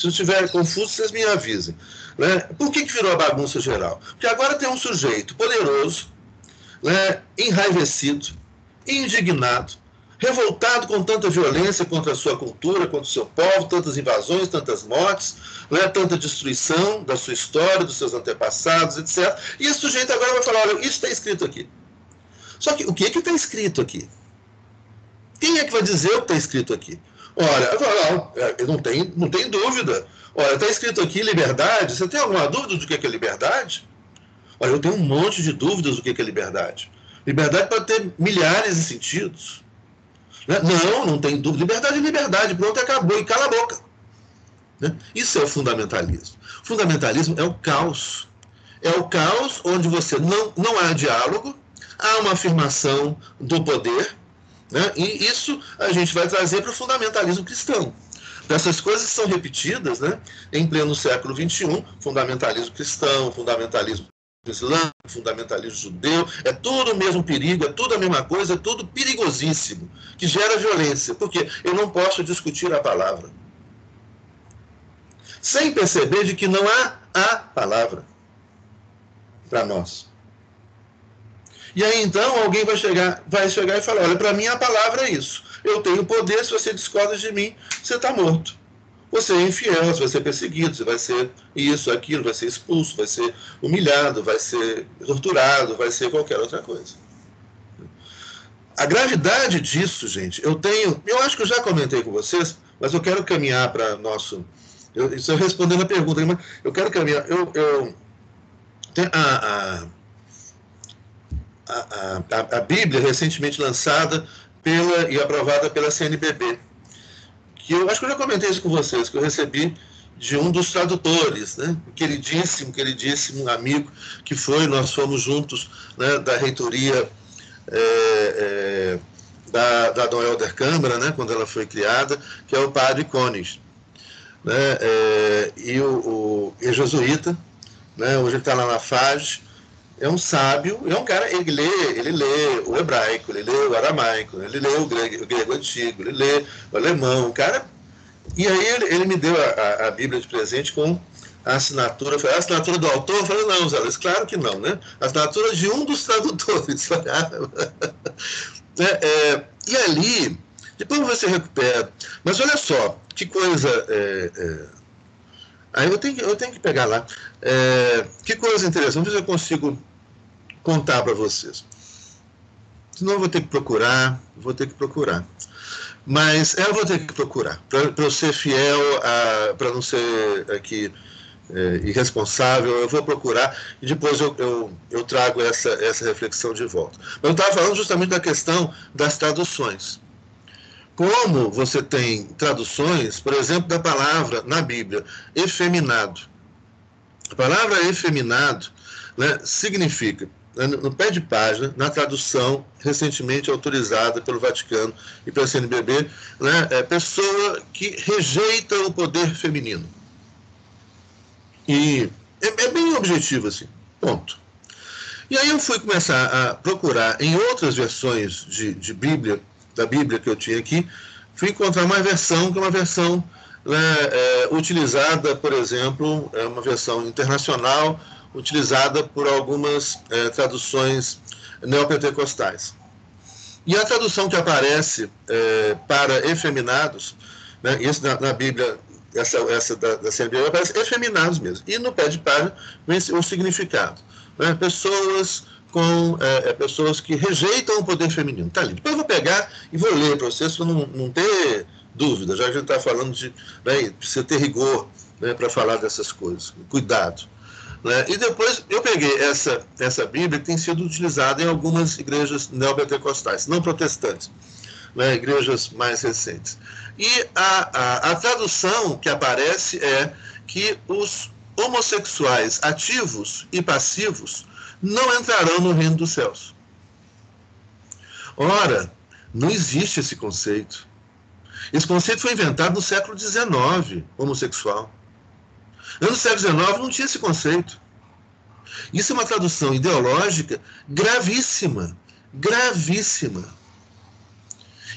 eu estiver confuso, vocês me avisem. Né? Por que virou a bagunça geral? Porque agora tem um sujeito poderoso, né, enraivecido, indignado, revoltado com tanta violência contra a sua cultura, contra o seu povo, tantas invasões, tantas mortes, né, tanta destruição da sua história, dos seus antepassados, etc. E esse sujeito agora vai falar, olha, isso está escrito aqui. Só que o que está escrito aqui? Quem é que vai dizer o que está escrito aqui? Olha, não tem dúvida. Olha, está escrito aqui liberdade. Você tem alguma dúvida do que é liberdade? Olha, eu tenho um monte de dúvidas do que é liberdade. Liberdade pode ter milhares de sentidos. Né? Não tem dúvida. Liberdade é liberdade. Pronto, acabou. E cala a boca. Né? Isso é o fundamentalismo. O fundamentalismo é o caos. É o caos onde você não há diálogo, há uma afirmação do poder, né? E isso a gente vai trazer para o fundamentalismo cristão. Essas coisas são repetidas, né, em pleno século XXI, fundamentalismo cristão, fundamentalismo islâmico, fundamentalismo judeu, é tudo o mesmo perigo, é tudo a mesma coisa, é tudo perigosíssimo, que gera violência, porque eu não posso discutir a palavra, sem perceber de que não há a palavra para nós. E aí, então, alguém vai chegar e falar, olha, para mim a palavra é isso. Eu tenho poder, se você discorda de mim, você está morto. Você é infiel, você vai ser perseguido, você vai ser isso, aquilo, vai ser expulso, vai ser humilhado, vai ser torturado, vai ser qualquer outra coisa. A gravidade disso, gente, eu acho que eu já comentei com vocês, mas eu quero caminhar para nosso... Estou respondendo a pergunta, mas eu quero caminhar... A Bíblia recentemente lançada e aprovada pela CNBB, que eu acho que eu já comentei isso com vocês, que eu recebi de um dos tradutores, né, queridíssimo amigo que nós fomos juntos, né, da reitoria da Dom Helder Câmara, né, quando ela foi criada, que é o padre Koenig, né, e o jesuíta, né, hoje ele está lá na FAGE. É um sábio, é um cara, ele lê o hebraico, ele lê o aramaico, ele lê o grego antigo, ele lê o alemão, cara. E aí ele me deu a Bíblia de presente com a assinatura. A assinatura do autor? Eu falei, não, Zé Luiz, claro que não, né? A assinatura de um dos tradutores. E ali, depois você recupera. Mas olha só, que coisa... Aí eu tenho que pegar lá. Que coisa interessante. Vamos ver se eu consigo contar para vocês. Senão eu vou ter que procurar. Mas eu vou ter que procurar. Para eu ser fiel, para não ser aqui irresponsável, eu vou procurar e depois eu trago essa reflexão de volta. Mas eu estava falando justamente da questão das traduções. Como você tem traduções, por exemplo, da palavra na Bíblia, efeminado. A palavra efeminado, né, significa, no pé de página, na tradução recentemente autorizada pelo Vaticano e pela CNBB, né, pessoa que rejeita o poder feminino. E é bem objetivo assim, ponto. E aí eu fui começar a procurar em outras versões de Bíblia, da Bíblia que eu tinha aqui, fui encontrar uma versão que é uma versão, né, utilizada, por exemplo, uma versão internacional, utilizada por algumas traduções neopentecostais. E a tradução que aparece para efeminados, né, isso na Bíblia, essa da CNBB, aparece efeminados mesmo. E no pé de página vem o significado. Né, pessoas que rejeitam o poder feminino. Tá ali. Depois eu vou pegar e vou ler para vocês, para não ter dúvida, já que a gente está falando de... Né, precisa ter rigor, né, para falar dessas coisas. Cuidado. né? E depois eu peguei essa Bíblia que tem sido utilizada em algumas igrejas neopentecostais, não protestantes, né? Igrejas mais recentes. E a tradução que aparece é que os homossexuais ativos e passivos não entrarão no reino dos céus. Ora, não existe esse conceito. Esse conceito foi inventado no século XIX, homossexual. No século XIX não tinha esse conceito. Isso é uma tradução ideológica gravíssima, gravíssima.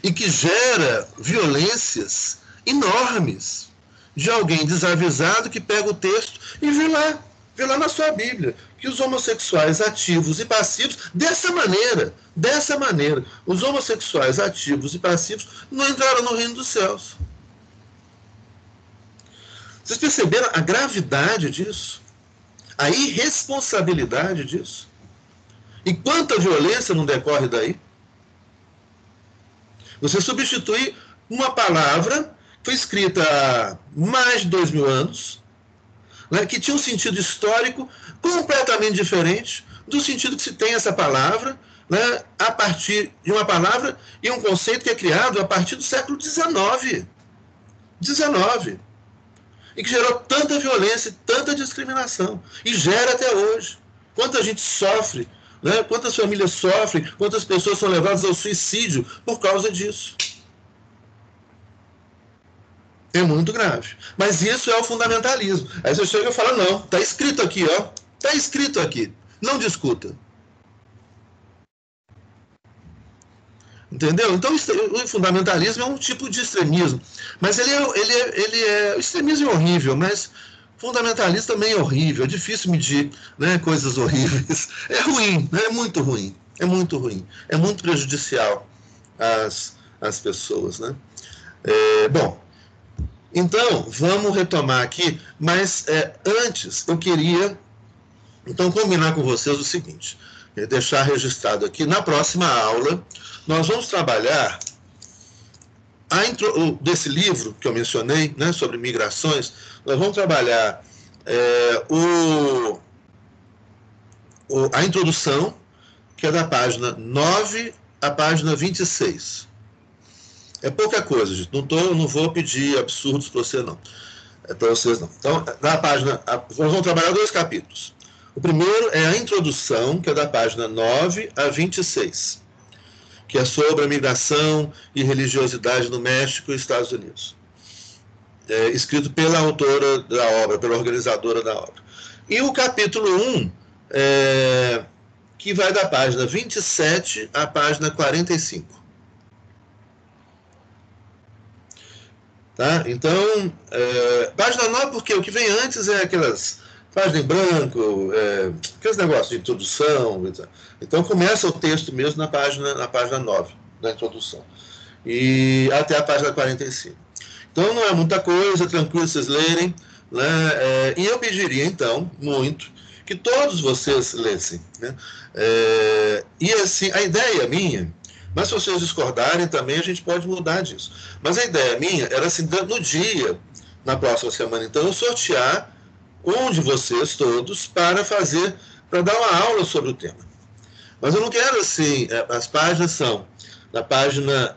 E que gera violências enormes de alguém desavisado que pega o texto e vê lá na sua Bíblia, que os homossexuais ativos e passivos, dessa maneira, os homossexuais ativos e passivos não entraram no reino dos céus. Vocês perceberam a gravidade disso? A irresponsabilidade disso? E quanta violência não decorre daí? Você substitui uma palavra que foi escrita há mais de 2000 anos, né, que tinha um sentido histórico completamente diferente do sentido que se tem essa palavra, né, a partir de uma palavra e um conceito que é criado a partir do século XIX. E que gerou tanta violência, tanta discriminação. E gera até hoje. Quanta gente sofre, né? Quantas famílias sofrem, quantas pessoas são levadas ao suicídio por causa disso. É muito grave. Mas isso é o fundamentalismo. Aí você chega e fala, não, está escrito aqui, ó. Está escrito aqui. Não discuta. Entendeu? Então, o fundamentalismo é um tipo de extremismo. Mas o extremismo é horrível, mas fundamentalismo também é horrível. É difícil medir, né, coisas horríveis. É ruim, né? É muito ruim. É muito ruim. É muito prejudicial às pessoas, né? Bom, então, vamos retomar aqui, mas antes eu queria então combinar com vocês o seguinte, deixar registrado aqui, na próxima aula, nós vamos trabalhar desse livro que eu mencionei, né, sobre migrações, nós vamos trabalhar a introdução, que é da página 9 à página 26. É pouca coisa, gente. Não vou pedir absurdos para você, não. Para vocês, não. Então, na página, nós vamos trabalhar 2 capítulos. O primeiro é a introdução, que é da página 9 a 26, que é sobre a migração e religiosidade no México e Estados Unidos. Escrito pela autora da obra, pela organizadora da obra. E o capítulo 1, que vai da página 27 à página 45. Tá? Então, página 9, porque o que vem antes é aquelas páginas em branco, aqueles negócios de introdução. Então, começa o texto mesmo na página 9, da introdução, e até a página 45. Então, não é muita coisa, tranquilo vocês lerem, né? E eu pediria, então, muito, que todos vocês lessem, né? E assim, a ideia minha, mas se vocês discordarem também, a gente pode mudar disso. Mas a ideia minha era assim, no dia, na próxima semana, então, eu sortear um de vocês todos para dar uma aula sobre o tema. Mas eu não quero assim, as páginas são da página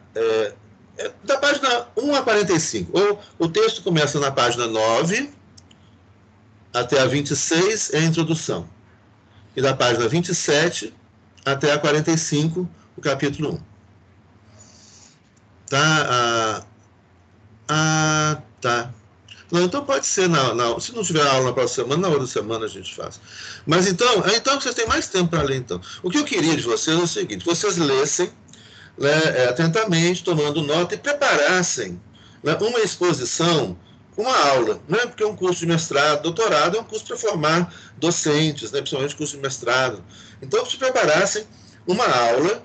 1 a 45. Ou o texto começa na página 9 até a 26 é a introdução. E da página 27 até a 45, o capítulo 1. Tá? Tá. Não, então pode ser, se não tiver aula na próxima semana, na outra semana a gente faz. Mas então vocês têm mais tempo para ler, então. O que eu queria de vocês é o seguinte, vocês lessem, né, atentamente, tomando nota, e preparassem, né, uma exposição, uma aula, né, porque um curso de mestrado, doutorado, é um curso para formar docentes, né, principalmente curso de mestrado. Então, se preparassem uma aula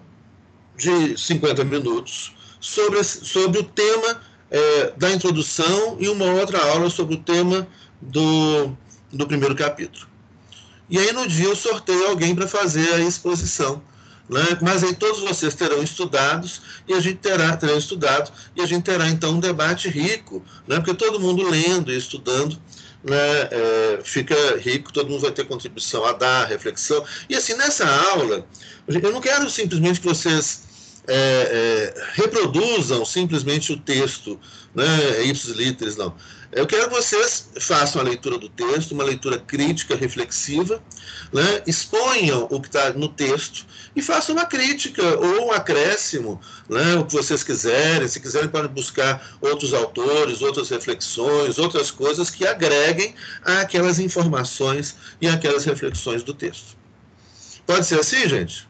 de 50 minutos sobre o tema da introdução e uma outra aula sobre o tema do primeiro capítulo. E aí, no dia, eu sorteio alguém para fazer a exposição. Né? Mas aí todos vocês terão estudados e a gente terá então um debate rico, né? Porque todo mundo lendo e estudando né, fica rico, todo mundo vai ter contribuição a dar, reflexão. E assim, nessa aula, eu não quero simplesmente que vocês reproduzam simplesmente o texto, né, ipsis literis, não. Eu quero que vocês façam a leitura do texto, uma leitura crítica, reflexiva, né, exponham o que está no texto e façam uma crítica ou um acréscimo, né, o que vocês quiserem. Se quiserem, podem buscar outros autores, outras reflexões, outras coisas que agreguem àquelas informações e àquelas reflexões do texto. Pode ser assim, gente?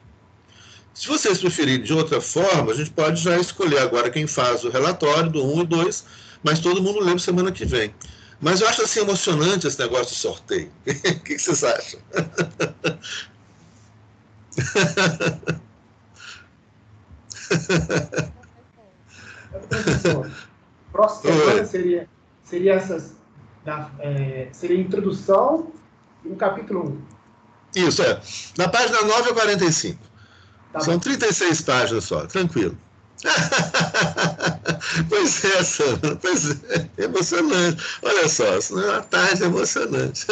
Se vocês preferirem de outra forma, a gente pode já escolher agora quem faz o relatório do 1 e 2, mas todo mundo lembra semana que vem. Mas eu acho assim emocionante esse negócio de sorteio. O que vocês acham? Professor, próxima semana seria essas, seria a introdução e o capítulo 1. Isso, na página 9 a 45. Tá São bom. 36 páginas só, tranquilo. Pois é, Sandra, pois é, emocionante. Olha só, isso é uma tarde emocionante.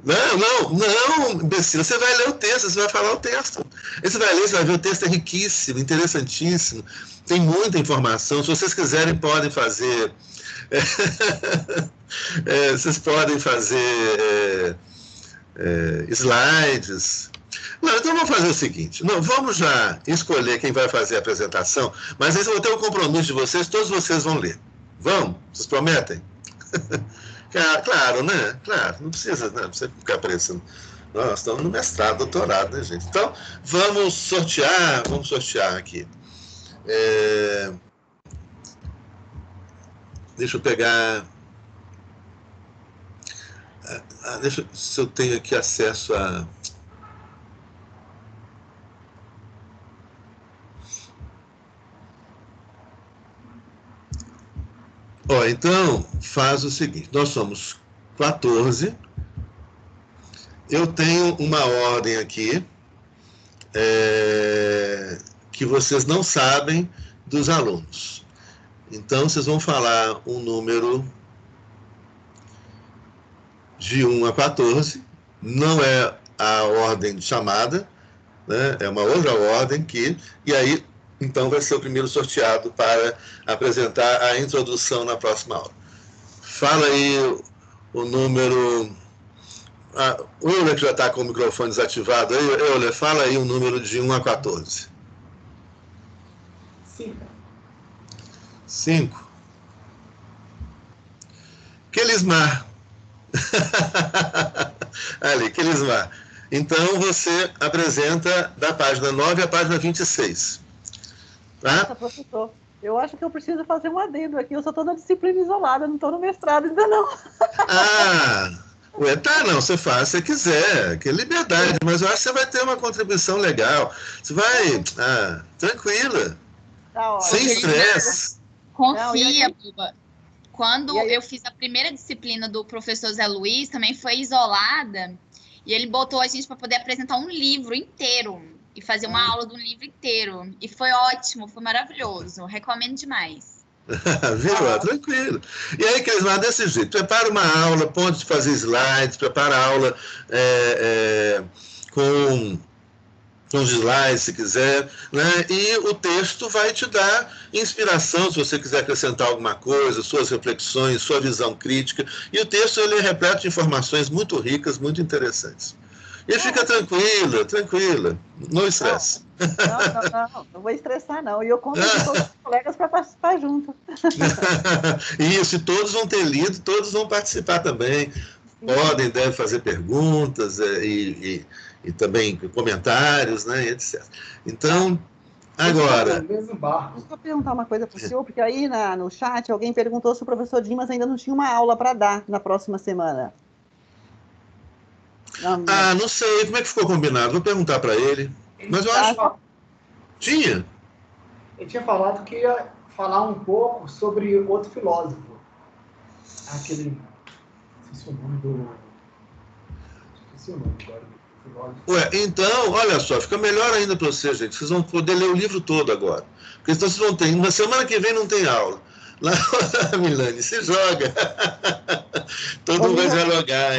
Não, imbecil, você vai ler o texto, você vai falar o texto. Aí você vai ler, você vai ver, o texto é riquíssimo, interessantíssimo, tem muita informação. Se vocês quiserem, podem fazer... vocês podem fazer slides. Não, então vamos fazer o seguinte, vamos já escolher quem vai fazer a apresentação, mas aí eu vou ter um compromisso de vocês, todos vocês vão ler. Vamos? Vocês prometem? Claro, né? Claro, não precisa ficar aparecendo. Nós estamos no mestrado, doutorado, né, gente? Então, vamos sortear aqui. Deixa eu pegar... se eu tenho aqui acesso a... Então, faz o seguinte, nós somos 14, eu tenho uma ordem aqui, que vocês não sabem dos alunos. Então, vocês vão falar um número de 1 a 14, não é a ordem de chamada, né? É uma outra ordem e aí... Então, vai ser o primeiro sorteado para apresentar a introdução na próxima aula. Fala aí o número... o Euler, que já está com o microfone desativado. Euler, fala aí o número de 1 a 14. 5. Kelismar. Ali, Kelismar. Então, você apresenta da página 9 à página 26. Nossa, professor, eu acho que eu preciso fazer um adendo aqui. Eu só estou na disciplina isolada, não estou no mestrado ainda não. Não, você faz se quiser, que é liberdade, mas eu acho que você vai ter uma contribuição legal. Você vai, tranquila, Tá, sem estresse. Confia, Buba. Quando eu fiz a primeira disciplina do professor Zé Luiz, também foi isolada, e ele botou a gente para poder apresentar um livro inteiro. E fazer uma aula do livro inteiro. E foi ótimo, foi maravilhoso. Recomendo demais. Viu? Tranquilo. E aí, Kelismar, desse jeito, prepara uma aula, pode fazer slides, prepara a aula com os slides, se quiser, né? E o texto vai te dar inspiração, se você quiser acrescentar alguma coisa, suas reflexões, sua visão crítica. E o texto, ele é repleto de informações muito ricas, muito interessantes. E fica tranquila, não estresse. Não vou estressar, não. E eu conto com todos os colegas para participar junto. Isso, e todos vão ter lido, todos vão participar também. Devem fazer perguntas e também comentários, né, etc. Então, agora... Deixa eu perguntar uma coisa para o senhor, porque aí no chat alguém perguntou se o professor Dimas ainda não tinha uma aula para dar na próxima semana. Não sei, como é que ficou combinado? Vou perguntar para ele. Mas eu acho... Tinha? Ele tinha falado que ia falar um pouco sobre outro filósofo. Aquele... Esqueci o nome do... Esqueci o nome agora do filósofo. Então, olha só, fica melhor ainda para vocês, gente. Vocês vão poder ler o livro todo agora. Porque então vocês vão ter... Na semana que vem não tem aula. Lá, Milane, se joga. Todo mundo vai dialogar.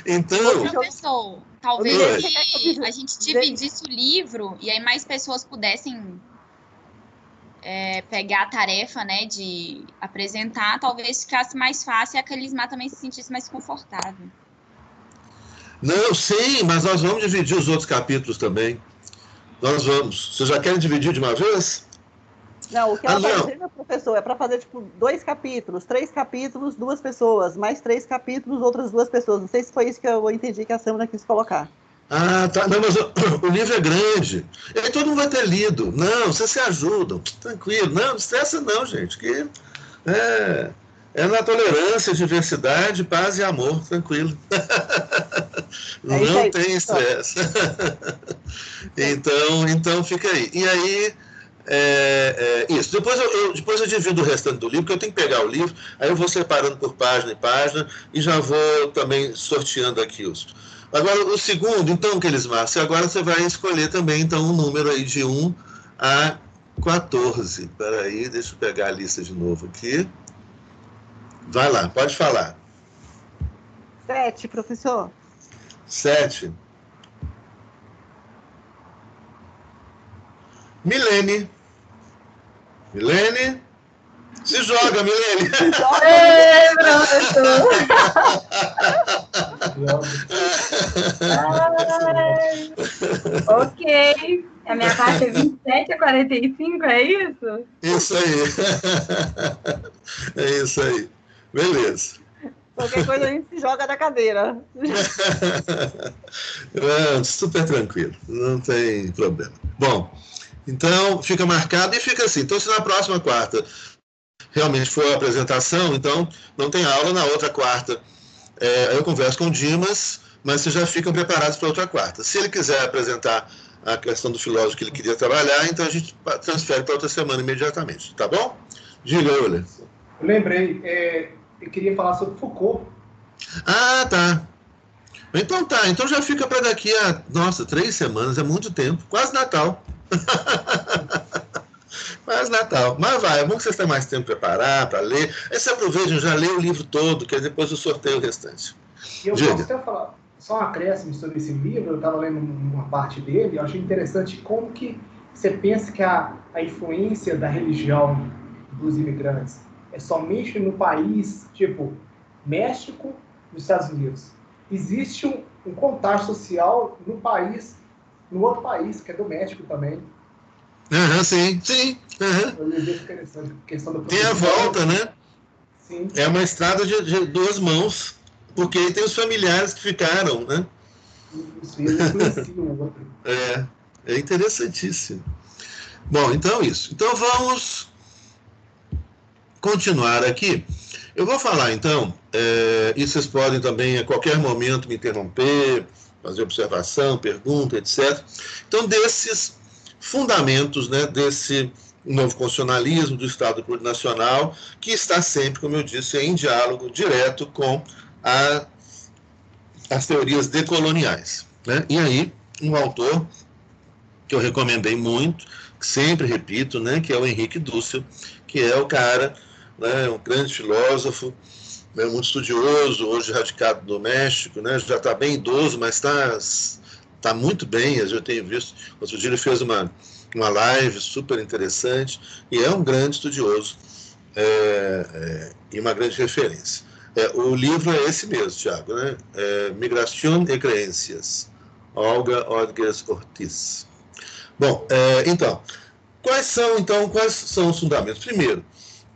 Então... Professor, talvez a gente dividisse o livro e aí mais pessoas pudessem pegar a tarefa, né, de apresentar, talvez ficasse mais fácil e a Carisma também se sentisse mais confortável. Não, sim, mas nós vamos dividir os outros capítulos também. Nós vamos. Vocês já querem dividir de uma vez? Não, o que ela vai dizer, meu professor, é para fazer, tipo, 2 capítulos, 3 capítulos, 2 pessoas, mais 3 capítulos, outras 2 pessoas. Não sei se foi isso que eu entendi que a Sâmara quis colocar. Ah, tá. Não, mas o livro é grande. E aí todo mundo vai ter lido. Não, vocês se ajudam. Tranquilo. Não estressa não, gente. Que é na tolerância, diversidade, paz e amor. Tranquilo. Não tem estresse. Então fica aí. E aí... isso. Depois eu divido o restante do livro, porque eu tenho que pegar o livro, aí eu vou separando por página e página e já vou também sorteando aqui os. Agora, o segundo, então, Kelismar, agora você vai escolher também, então, um número aí de 1 a 14. Espera aí, deixa eu pegar a lista de novo aqui. Vai lá, pode falar. 7, professor. 7. Milene. Milene? Se joga, Milene! Ei, professor! Ok. A minha parte é 27 a 45, é isso? Isso aí. É isso aí. Beleza. Qualquer coisa a gente se joga da cadeira. Super tranquilo, não tem problema. Bom, então fica marcado e fica assim. Então, se na próxima quarta realmente for a apresentação, então não tem aula, na outra quarta eu converso com o Dimas, mas vocês já ficam preparados para outra quarta. Se ele quiser apresentar a questão do filósofo que ele queria trabalhar, então a gente transfere para outra semana imediatamente, tá bom? Diga, Euler. Eu lembrei, eu queria falar sobre Foucault. Ah, tá. Então já fica para daqui a, 3 semanas, é muito tempo, quase Natal. Quase Natal. Mas é bom que vocês tenham mais tempo para preparar, para ler. Aí você aproveita, já lê o livro todo, que depois eu sorteio o restante. E eu posso até falar, só um acréscimo sobre esse livro, eu estava lendo uma parte dele, eu achei interessante como que você pensa que a influência da religião dos imigrantes é somente no país, tipo, México, nos Estados Unidos. Existe um contágio social no país, no outro país, que é do México também. Sim. Eu lembrei interessante, questão da tem a volta, né? Sim. É uma estrada de 2 mãos, porque aí tem os familiares que ficaram, né? Isso, eles influenciam o outro. É interessantíssimo. Bom, então isso. Então vamos continuar aqui. Eu vou falar, então, e vocês podem também, a qualquer momento, me interromper, fazer observação, pergunta, etc. Então, desses fundamentos, né, desse novo constitucionalismo do Estado plurinacional, que está sempre, como eu disse, em diálogo direto com as teorias decoloniais, né? E aí, um autor que eu recomendei muito, que sempre repito, né, que é o Henrique Dussel, que é o cara, né, um grande filósofo, né, muito estudioso, hoje radicado no México, né, já está bem idoso, mas está muito bem, eu tenho visto. Outro dia ele fez uma live super interessante, e é um grande estudioso e uma grande referência. O livro é esse mesmo, Tiago, né? Migração e Crenças, Olga Rodrigues Ortiz. Bom, então, quais são os fundamentos? Primeiro,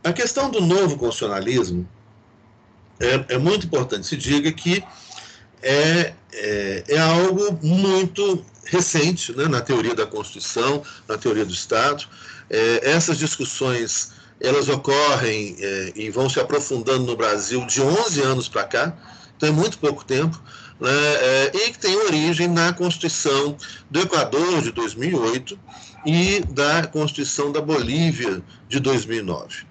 a questão do novo constitucionalismo é muito importante. Se diga que é algo muito recente, né, na teoria da Constituição, na teoria do Estado. Essas discussões, elas ocorrem e vão se aprofundando no Brasil de 11 anos para cá, então é muito pouco tempo, né, e que tem origem na Constituição do Equador, de 2008, e da Constituição da Bolívia, de 2009.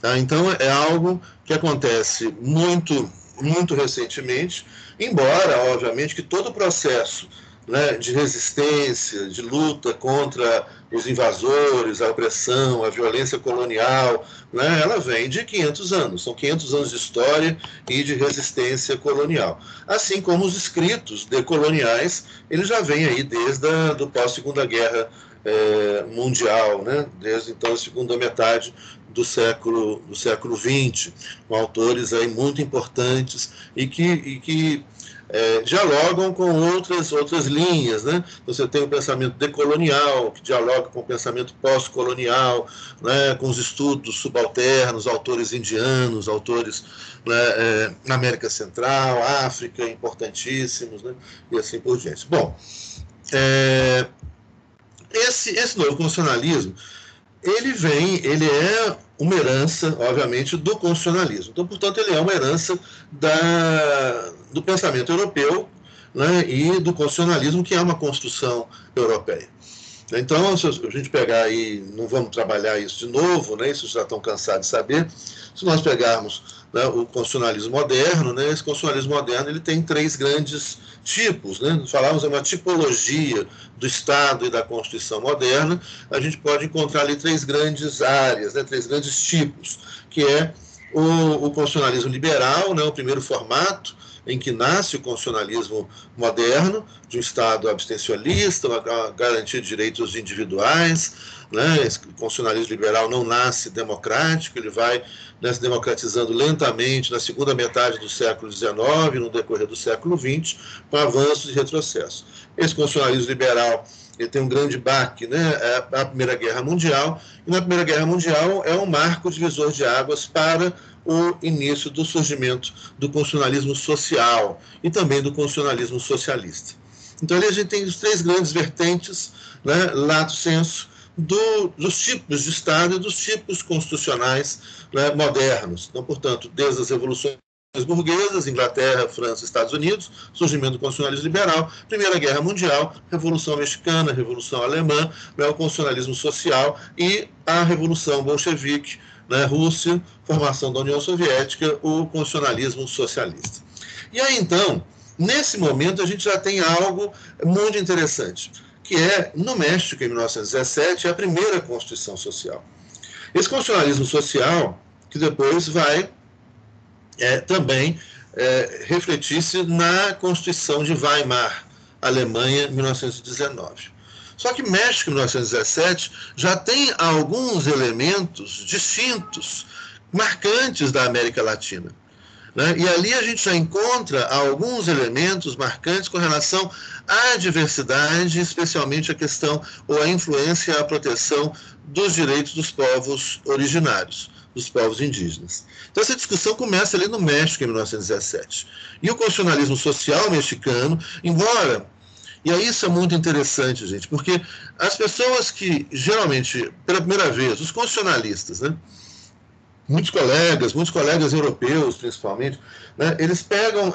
Tá? Então, é algo que acontece muito, muito recentemente, embora, obviamente, que todo o processo né, de resistência, de luta contra os invasores, a opressão, a violência colonial, né, ela vem de 500 anos. São 500 anos de história e de resistência colonial. Assim como os escritos decoloniais, eles já vêm aí desde a pós-Segunda Guerra Mundial, né, desde então a segunda metade do século XX, com autores aí muito importantes e que dialogam com outras linhas, né? Você tem o pensamento decolonial, que dialoga com o pensamento pós-colonial, né? Com os estudos subalternos, autores indianos, autores, né, na América Central, África, importantíssimos, né? E assim por diante. Bom, esse novo constitucionalismo, ele é uma herança, obviamente, do constitucionalismo. Então, portanto, ele é uma herança do pensamento europeu, né, e do constitucionalismo, que é uma construção europeia. Então, se a gente pegar aí, não vamos trabalhar isso de novo, né, isso já estão cansados de saber, se nós pegarmos, né, o constitucionalismo moderno, né, esse constitucionalismo moderno ele tem 3 grandes tipos, né? Falamos de uma tipologia do Estado e da Constituição moderna, a gente pode encontrar ali 3 grandes áreas, né, 3 grandes tipos, que é o constitucionalismo liberal, né, o primeiro formato em que nasce o constitucionalismo moderno, de um Estado abstencionista, a garantia de direitos individuais, né? Esse constitucionalismo liberal não nasce democrático, ele vai, né, se democratizando lentamente na segunda metade do século XIX, no decorrer do século XX, com avanços e retrocessos. Esse constitucionalismo liberal ele tem um grande baque, né, a Primeira Guerra Mundial, e na Primeira Guerra Mundial é um marco divisor de águas para o início do surgimento do constitucionalismo social e também do constitucionalismo socialista. Então, ali a gente tem os 3 grandes vertentes, né, lato sensu, dos tipos de Estado e dos tipos constitucionais, né, modernos. Então, portanto, desde as revoluções burguesas, Inglaterra, França, Estados Unidos, surgimento do constitucionalismo liberal, Primeira Guerra Mundial, Revolução Mexicana, Revolução Alemã, né, o constitucionalismo social e a Revolução Bolchevique, né, Rússia, formação da União Soviética, o constitucionalismo socialista. E aí, então, nesse momento, a gente já tem algo muito interessante, que é, no México, em 1917, a primeira Constituição Social. Esse constitucionalismo social, que depois vai também refletir-se na Constituição de Weimar, Alemanha, 1919. Só que México, em 1917, já tem alguns elementos distintos, marcantes da América Latina, né? E ali a gente já encontra alguns elementos marcantes com relação à diversidade, especialmente a questão ou a influência e a proteção dos direitos dos povos originários, dos povos indígenas. Então essa discussão começa ali no México, em 1917. E o constitucionalismo social mexicano, embora... E aí isso é muito interessante, gente, porque as pessoas que, geralmente, pela primeira vez, os constitucionalistas, né, muitos colegas europeus, principalmente, né, eles pegam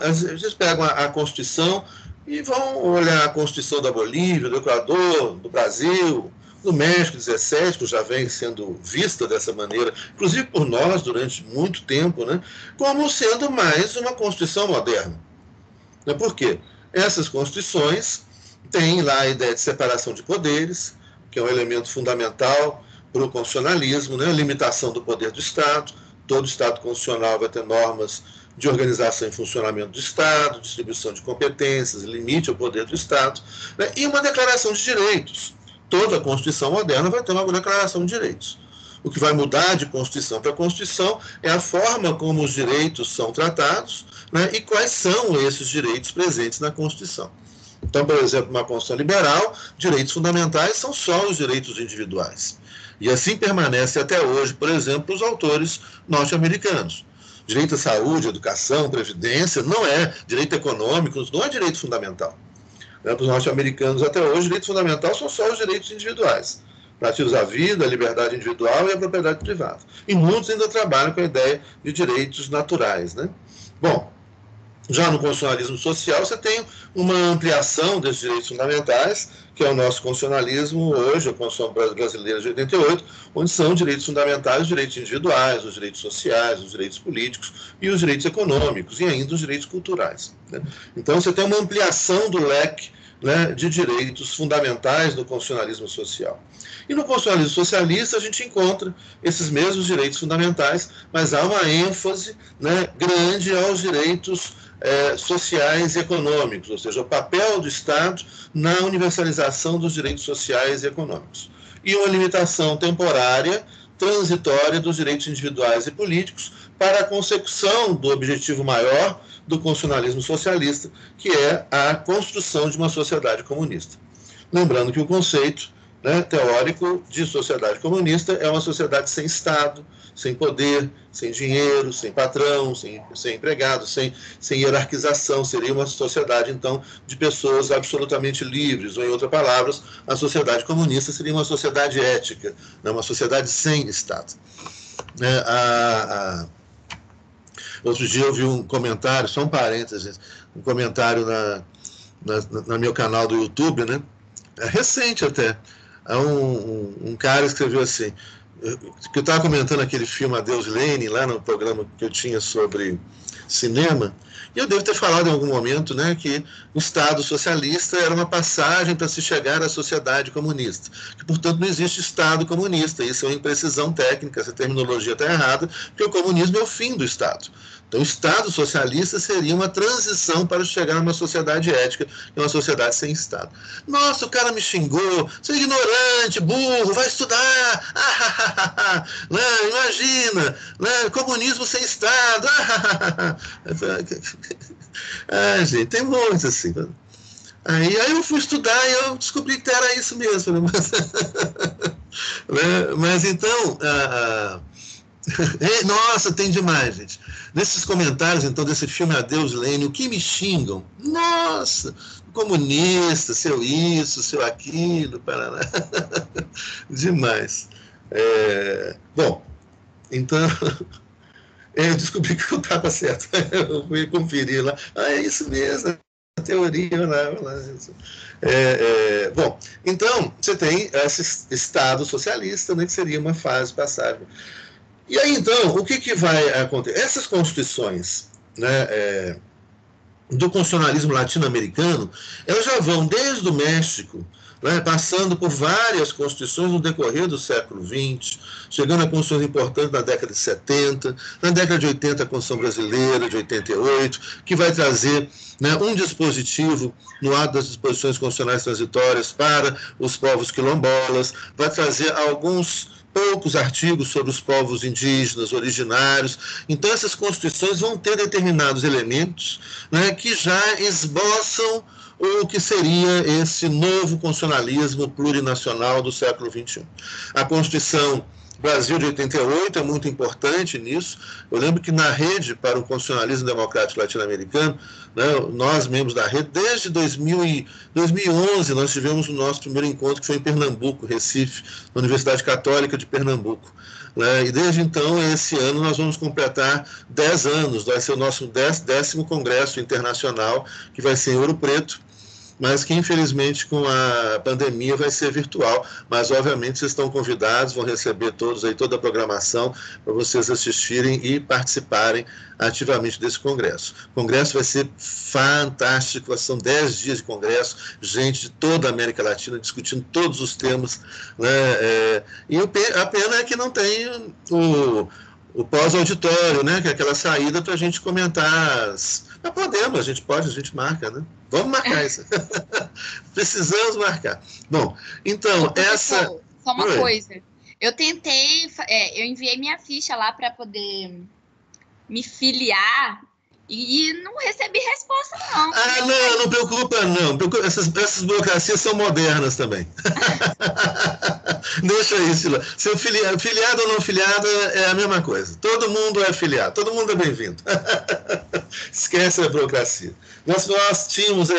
a Constituição e vão olhar a Constituição da Bolívia, do Equador, do Brasil, do México 17, que já vem sendo vista dessa maneira, inclusive por nós durante muito tempo, né, como sendo mais uma Constituição moderna. Por quê? Essas constituições têm lá a ideia de separação de poderes, que é um elemento fundamental para o constitucionalismo, né? Limitação do poder do Estado. Todo Estado constitucional vai ter normas de organização e funcionamento do Estado, distribuição de competências, limite ao poder do Estado, né? E uma declaração de direitos. Toda a Constituição moderna vai ter uma declaração de direitos. O que vai mudar de Constituição para Constituição é a forma como os direitos são tratados, né? E quais são esses direitos presentes na Constituição. Então, por exemplo, uma Constituição liberal, direitos fundamentais são só os direitos individuais. E assim permanece até hoje, por exemplo, os autores norte-americanos. Direito à saúde, educação, previdência, não é direito econômico, não é direito fundamental. Para os norte-americanos até hoje, direito fundamental são só os direitos individuais. Relativos à vida, à liberdade individual e à propriedade privada. E muitos ainda trabalham com a ideia de direitos naturais, né? Bom, já no constitucionalismo social, você tem uma ampliação desses direitos fundamentais, que é o nosso constitucionalismo hoje, a Constituição Brasileira de 88, onde são direitos fundamentais os direitos individuais, os direitos sociais, os direitos políticos e os direitos econômicos, e ainda os direitos culturais, né? Então, você tem uma ampliação do leque né, de direitos fundamentais no constitucionalismo social. E no constitucionalismo socialista a gente encontra esses mesmos direitos fundamentais, mas há uma ênfase, né, grande aos direitos sociais e econômicos, ou seja, o papel do Estado na universalização dos direitos sociais e econômicos. E uma limitação temporária, transitória dos direitos individuais e políticos para a consecução do objetivo maior do constitucionalismo socialista, que é a construção de uma sociedade comunista. Lembrando que o conceito, né, teórico de sociedade comunista é uma sociedade sem Estado, sem poder, sem dinheiro, sem patrão, sem empregado, sem hierarquização. Seria uma sociedade, então, de pessoas absolutamente livres, ou, em outras palavras, a sociedade comunista seria uma sociedade ética, né, uma sociedade sem Estado. Outro dia eu vi um comentário, só um parênteses, um comentário no meu canal do YouTube, né, recente até. Um cara escreveu assim, que eu estava comentando aquele filme Adeus Lenin, lá no programa que eu tinha sobre cinema, e eu devo ter falado em algum momento, né, que o Estado socialista era uma passagem para se chegar à sociedade comunista, que, portanto, não existe Estado comunista. Isso é uma imprecisão técnica, essa terminologia está errada, porque o comunismo é o fim do Estado. Então, o Estado socialista seria uma transição para chegar a uma sociedade ética, que é uma sociedade sem Estado. Nossa, o cara me xingou, você é ignorante, burro, vai estudar, não, imagina, né, comunismo sem Estado, gente, tem muitos assim. Aí eu fui estudar e eu descobri que era isso mesmo. Mas então... Nossa, tem demais, gente. Nesses comentários, então, desse filme Adeus Lenin, o que me xingam? Nossa, comunista, seu isso, seu aquilo, Paraná. Demais. Bom, então, eu descobri que eu estava certo. Eu fui conferir lá. É isso mesmo, a teoria lá. Bom, então, você tem esse Estado socialista, né, que seria uma fase passagem. E aí, então, o que vai acontecer? Essas constituições, né, do constitucionalismo latino-americano, elas já vão desde o México, né, passando por várias constituições no decorrer do século XX, chegando a constituições importantes na década de 70, na década de 80 a Constituição Brasileira, de 88, que vai trazer, né, um dispositivo no ato das disposições constitucionais transitórias para os povos quilombolas, vai trazer poucos artigos sobre os povos indígenas, originários. Então, essas constituições vão ter determinados elementos, né, que já esboçam o que seria esse novo constitucionalismo plurinacional do século XXI. A Constituição Brasil de 88 é muito importante nisso. Eu lembro que na Rede para o Constitucionalismo Democrático Latino-Americano, né, nós, membros da Rede, desde 2011, nós tivemos o nosso primeiro encontro, que foi em Pernambuco, Recife, na Universidade Católica de Pernambuco. Né, e desde então, esse ano, nós vamos completar 10 anos, vai ser o nosso 10º Congresso Internacional, que vai ser em Ouro Preto, mas que, infelizmente, com a pandemia vai ser virtual. Mas, obviamente, vocês estão convidados, vão receber todos aí, toda a programação, para vocês assistirem e participarem ativamente desse congresso. O congresso vai ser fantástico, são 10 dias de congresso, gente de toda a América Latina discutindo todos os temas, né? E a pena é que não tem o pós-auditório, né? Que é aquela saída para a gente comentar. Mas podemos, a gente marca, né? Vamos marcar isso. Precisamos marcar. Bom, então, Só uma coisa. Eu tentei, eu enviei minha ficha lá para poder me filiar e não recebi resposta, não. Não preocupa, não. Essas burocracias são modernas também. Deixa isso lá. Ser filiado ou não filiado é a mesma coisa. Todo mundo é filiado, todo mundo é bem-vindo. Esquece a burocracia. Nós tínhamos...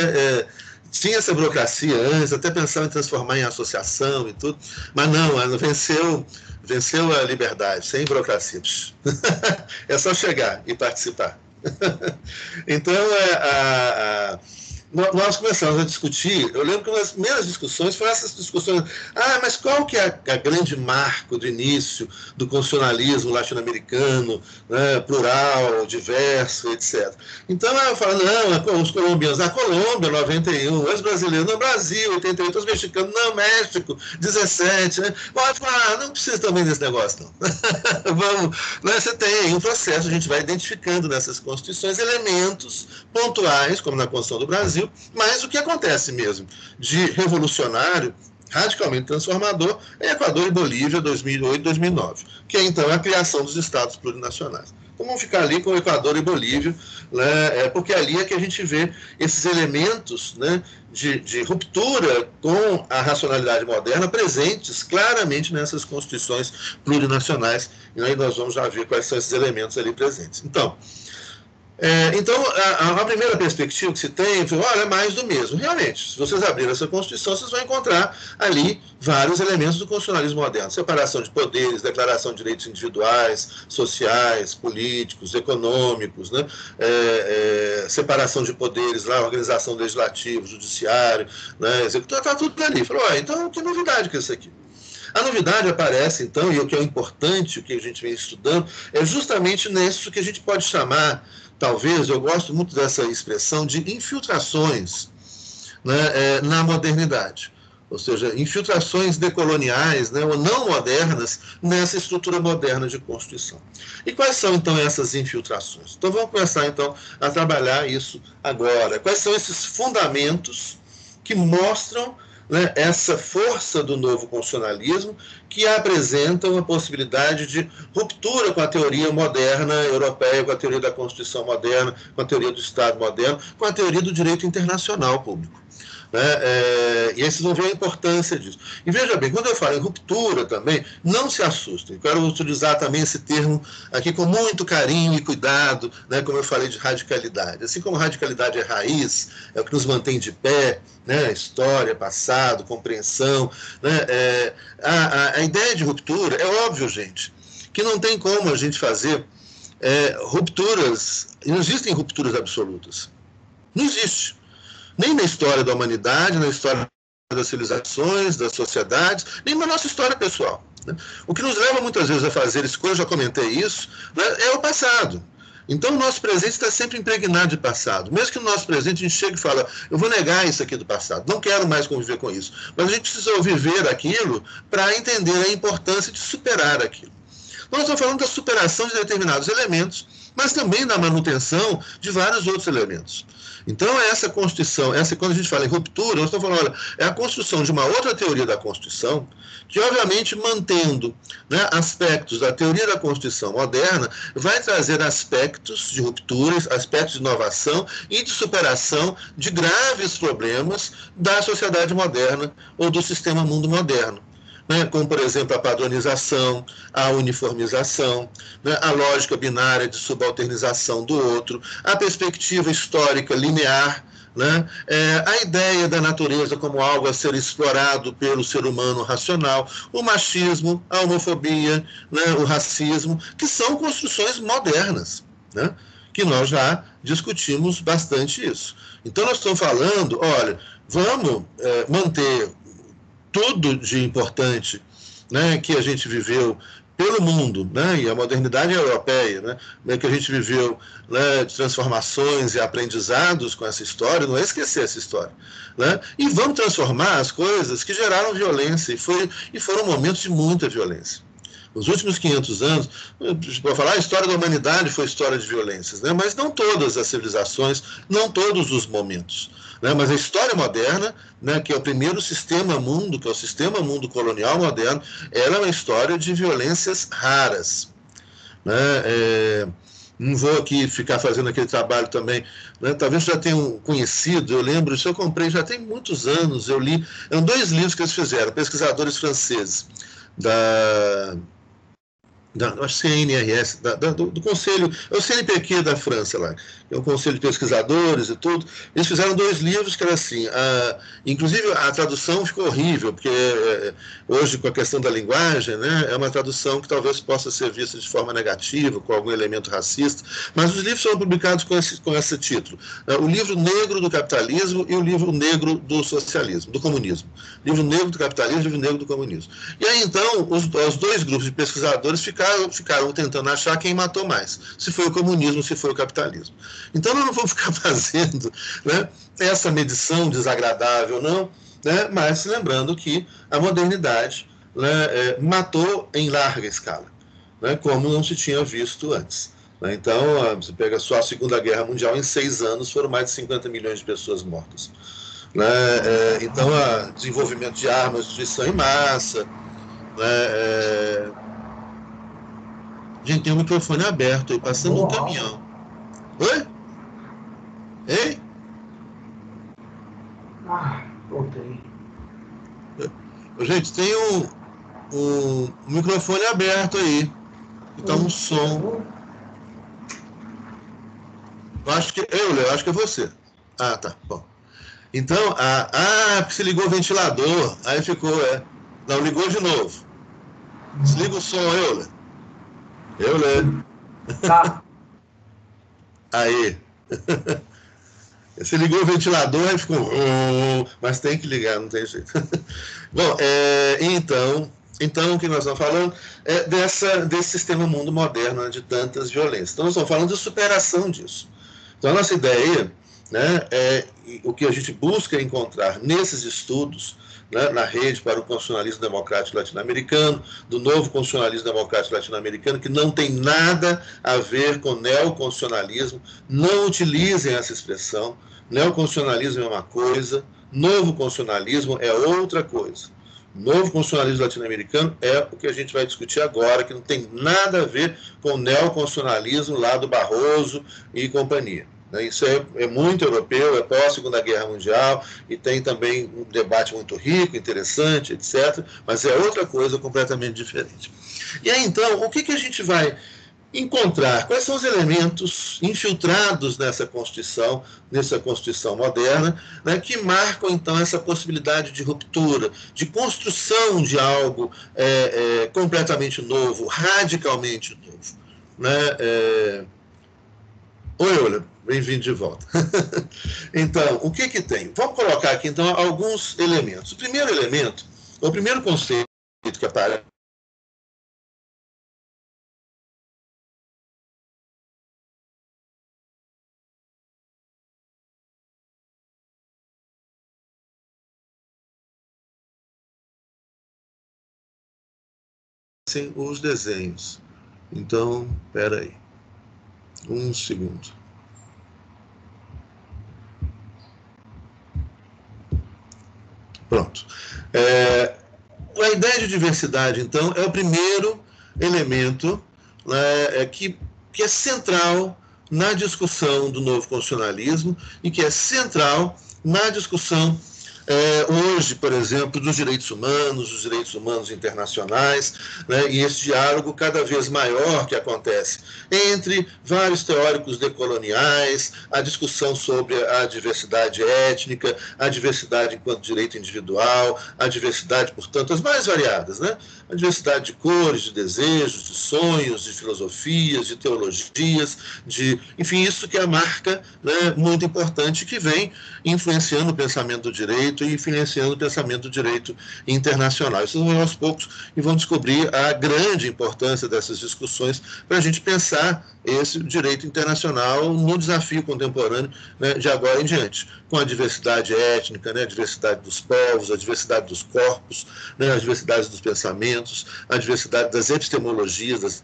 tinha essa burocracia antes, até pensava em transformar em associação e tudo, mas não, venceu a liberdade, sem burocracia. É só chegar e participar. Então, nós começamos a discutir, eu lembro que uma das primeiras discussões foram essas discussões, mas qual que é a grande marco do início do constitucionalismo latino-americano, né, plural, diverso, etc. Então, eu falo, não, os colombianos, a Colômbia, 91, os brasileiros, no Brasil, 88, os mexicanos, não, México, 17, né? Pode falar, não precisa também desse negócio, não. Vamos, né, você tem aí um processo, a gente vai identificando nessas constituições elementos pontuais, como na Constituição do Brasil, mas o que acontece mesmo de revolucionário, radicalmente transformador, é Equador e Bolívia, 2008 2009, que é, então, a criação dos estados plurinacionais. Então, vamos ficar ali com Equador e Bolívia, né, porque ali é que a gente vê esses elementos, né, de ruptura com a racionalidade moderna presentes claramente nessas constituições plurinacionais, e aí nós vamos já ver quais são esses elementos ali presentes. Então, a primeira perspectiva que se tem é mais do mesmo. Realmente, se vocês abrirem essa Constituição, vocês vão encontrar ali vários elementos do constitucionalismo moderno. Separação de poderes, declaração de direitos individuais, sociais, políticos, econômicos, né? Separação de poderes, lá, organização do legislativo, judiciário, né? Executor, está tudo ali. Falou, então, que novidade que é isso aqui? A novidade aparece, então, e o que é importante, o que a gente vem estudando, é justamente nisso que a gente pode chamar, talvez, eu gosto muito dessa expressão, de infiltrações, né, na modernidade. Ou seja, infiltrações decoloniais, né, ou não modernas nessa estrutura moderna de Constituição. E quais são, então, essas infiltrações? Então, vamos começar, então, a trabalhar isso agora. Quais são esses fundamentos que mostram, né, essa força do novo constitucionalismo que apresenta uma possibilidade de ruptura com a teoria moderna europeia, com a teoria da Constituição moderna, com a teoria do Estado moderno, com a teoria do direito internacional público. E aí vocês vão ver a importância disso. E veja bem, quando eu falo em ruptura também, não se assustem. Eu quero utilizar também esse termo aqui com muito carinho e cuidado, né, como eu falei de radicalidade. Assim como radicalidade é raiz, é o que nos mantém de pé, né, história, passado, compreensão. Né, a ideia de ruptura, é óbvio, gente, que não tem como a gente fazer rupturas, não existem rupturas absolutas. Não existe. Nem na história da humanidade, na história das civilizações, das sociedades, nem na nossa história pessoal. Né? O que nos leva muitas vezes a fazer escolhas, já comentei isso, né, é o passado. Então, o nosso presente está sempre impregnado de passado. Mesmo que no nosso presente a gente chegue e fala, eu vou negar isso aqui do passado, não quero mais conviver com isso. Mas a gente precisa viver aquilo para entender a importância de superar aquilo. Nós estamos falando da superação de determinados elementos, mas também da manutenção de vários outros elementos. Então, essa Constituição, quando a gente fala em ruptura, nós estamos falando, é a construção de uma outra teoria da Constituição, que, obviamente, mantendo, né, aspectos da teoria da Constituição moderna, vai trazer aspectos de rupturas, aspectos de inovação e de superação de graves problemas da sociedade moderna ou do sistema mundo moderno. Né, como, por exemplo, a padronização, a uniformização, né, a lógica binária de subalternização do outro, a perspectiva histórica linear, né, a ideia da natureza como algo a ser explorado pelo ser humano racional, o machismo, a homofobia, né, o racismo, que são construções modernas, né, que nós já discutimos bastante isso. Então, nós estamos falando, olha, vamos manter tudo de importante, né, que a gente viveu pelo mundo, né, e a modernidade europeia, né, que a gente viveu, né, de transformações e aprendizados com essa história, não é esquecer essa história. Né, e vamos transformar as coisas que geraram violência, e foram momentos de muita violência. Nos últimos 500 anos, para falar, a história da humanidade foi história de violências, né, mas não todas as civilizações, não todos os momentos. Né, mas a história moderna, né, que é o primeiro sistema mundo, que é o sistema mundo colonial moderno, ela é uma história de violências raras. Né, não vou aqui ficar fazendo aquele trabalho também, né, talvez já tenham conhecido, eu lembro, isso eu comprei já tem muitos anos, eu li, eram 2 livros que eles fizeram, pesquisadores franceses, acho CNRS, do Conselho, é o CNPq da França lá, é um conselho de pesquisadores e tudo. Eles fizeram 2 livros que era assim, inclusive a tradução ficou horrível, porque hoje com a questão da linguagem, né, é uma tradução que talvez possa ser vista de forma negativa, com algum elemento racista, mas os livros foram publicados com esse título, o livro negro do capitalismo e o livro negro do socialismo, do comunismo. Livro negro do capitalismo e livro negro do comunismo. E aí então, os 2 grupos de pesquisadores ficaram tentando achar quem matou mais, se foi o comunismo, se foi o capitalismo. Então, nós não vamos ficar fazendo, né, essa medição desagradável, não, né, mas lembrando que a modernidade, né, matou em larga escala, né, como não se tinha visto antes. Né. Então, você pega só a Segunda Guerra Mundial, em 6 anos foram mais de 50 milhões de pessoas mortas. Né. Então, o desenvolvimento de armas, destruição em massa. Né. Gente, tem um microfone aberto aí, passando um caminhão. Oi? Ei? Voltei. Gente, tem um microfone aberto aí. E tá um som. Eu acho que é você. Ah, tá. Bom. Então, porque se ligou o ventilador, aí ficou, Não, ligou de novo. Desliga o som, Euler. Tá. Aí. Você ligou o ventilador, aí ficou... Mas tem que ligar, não tem jeito. Bom, então, o que nós estamos falando é desse sistema mundo moderno, né, de tantas violências. Então, nós estamos falando de superação disso. Então, a nossa ideia, né, o que a gente busca encontrar nesses estudos, né, na rede para o constitucionalismo democrático latino-americano, do novo constitucionalismo democrático latino-americano, que não tem nada a ver com neoconstitucionalismo. Não utilizem essa expressão. Neoconstitucionalismo é uma coisa, novo constitucionalismo é outra coisa. Novo constitucionalismo latino-americano é o que a gente vai discutir agora, que não tem nada a ver com o neoconstitucionalismo lá do Barroso e companhia. Isso é muito europeu, é pós-Segunda Guerra Mundial, e tem também um debate muito rico, interessante, etc., mas é outra coisa completamente diferente. E aí, então, o que a gente vai encontrar? Quais são os elementos infiltrados nessa Constituição moderna, né, que marcam, então, essa possibilidade de ruptura, de construção de algo completamente novo, radicalmente novo. Né? Oi, olha, bem-vindo de volta. Então, o que tem? Vamos colocar aqui, então, alguns elementos. O primeiro elemento, o primeiro conceito que aparece os desenhos. Então, espera aí. Um segundo. Pronto. A ideia de diversidade, então, é o primeiro elemento, né, que é central na discussão do novo constitucionalismo e que é central na discussão hoje, por exemplo, dos direitos humanos internacionais, né, e esse diálogo cada vez maior que acontece entre vários teóricos decoloniais, a discussão sobre a diversidade étnica, a diversidade enquanto direito individual, a diversidade, portanto, as mais variadas, né? A diversidade de cores, de desejos, de sonhos, de filosofias, de teologias, enfim, isso que é a marca, né, muito importante que vem influenciando o pensamento do direito e influenciando o pensamento do direito internacional. Isso vão aos poucos e vão descobrir a grande importância dessas discussões para a gente pensar esse direito internacional no desafio contemporâneo, né, de agora em diante, com a diversidade étnica, né, a diversidade dos povos, a diversidade dos corpos, né, a diversidade dos pensamentos, a diversidade das epistemologias, das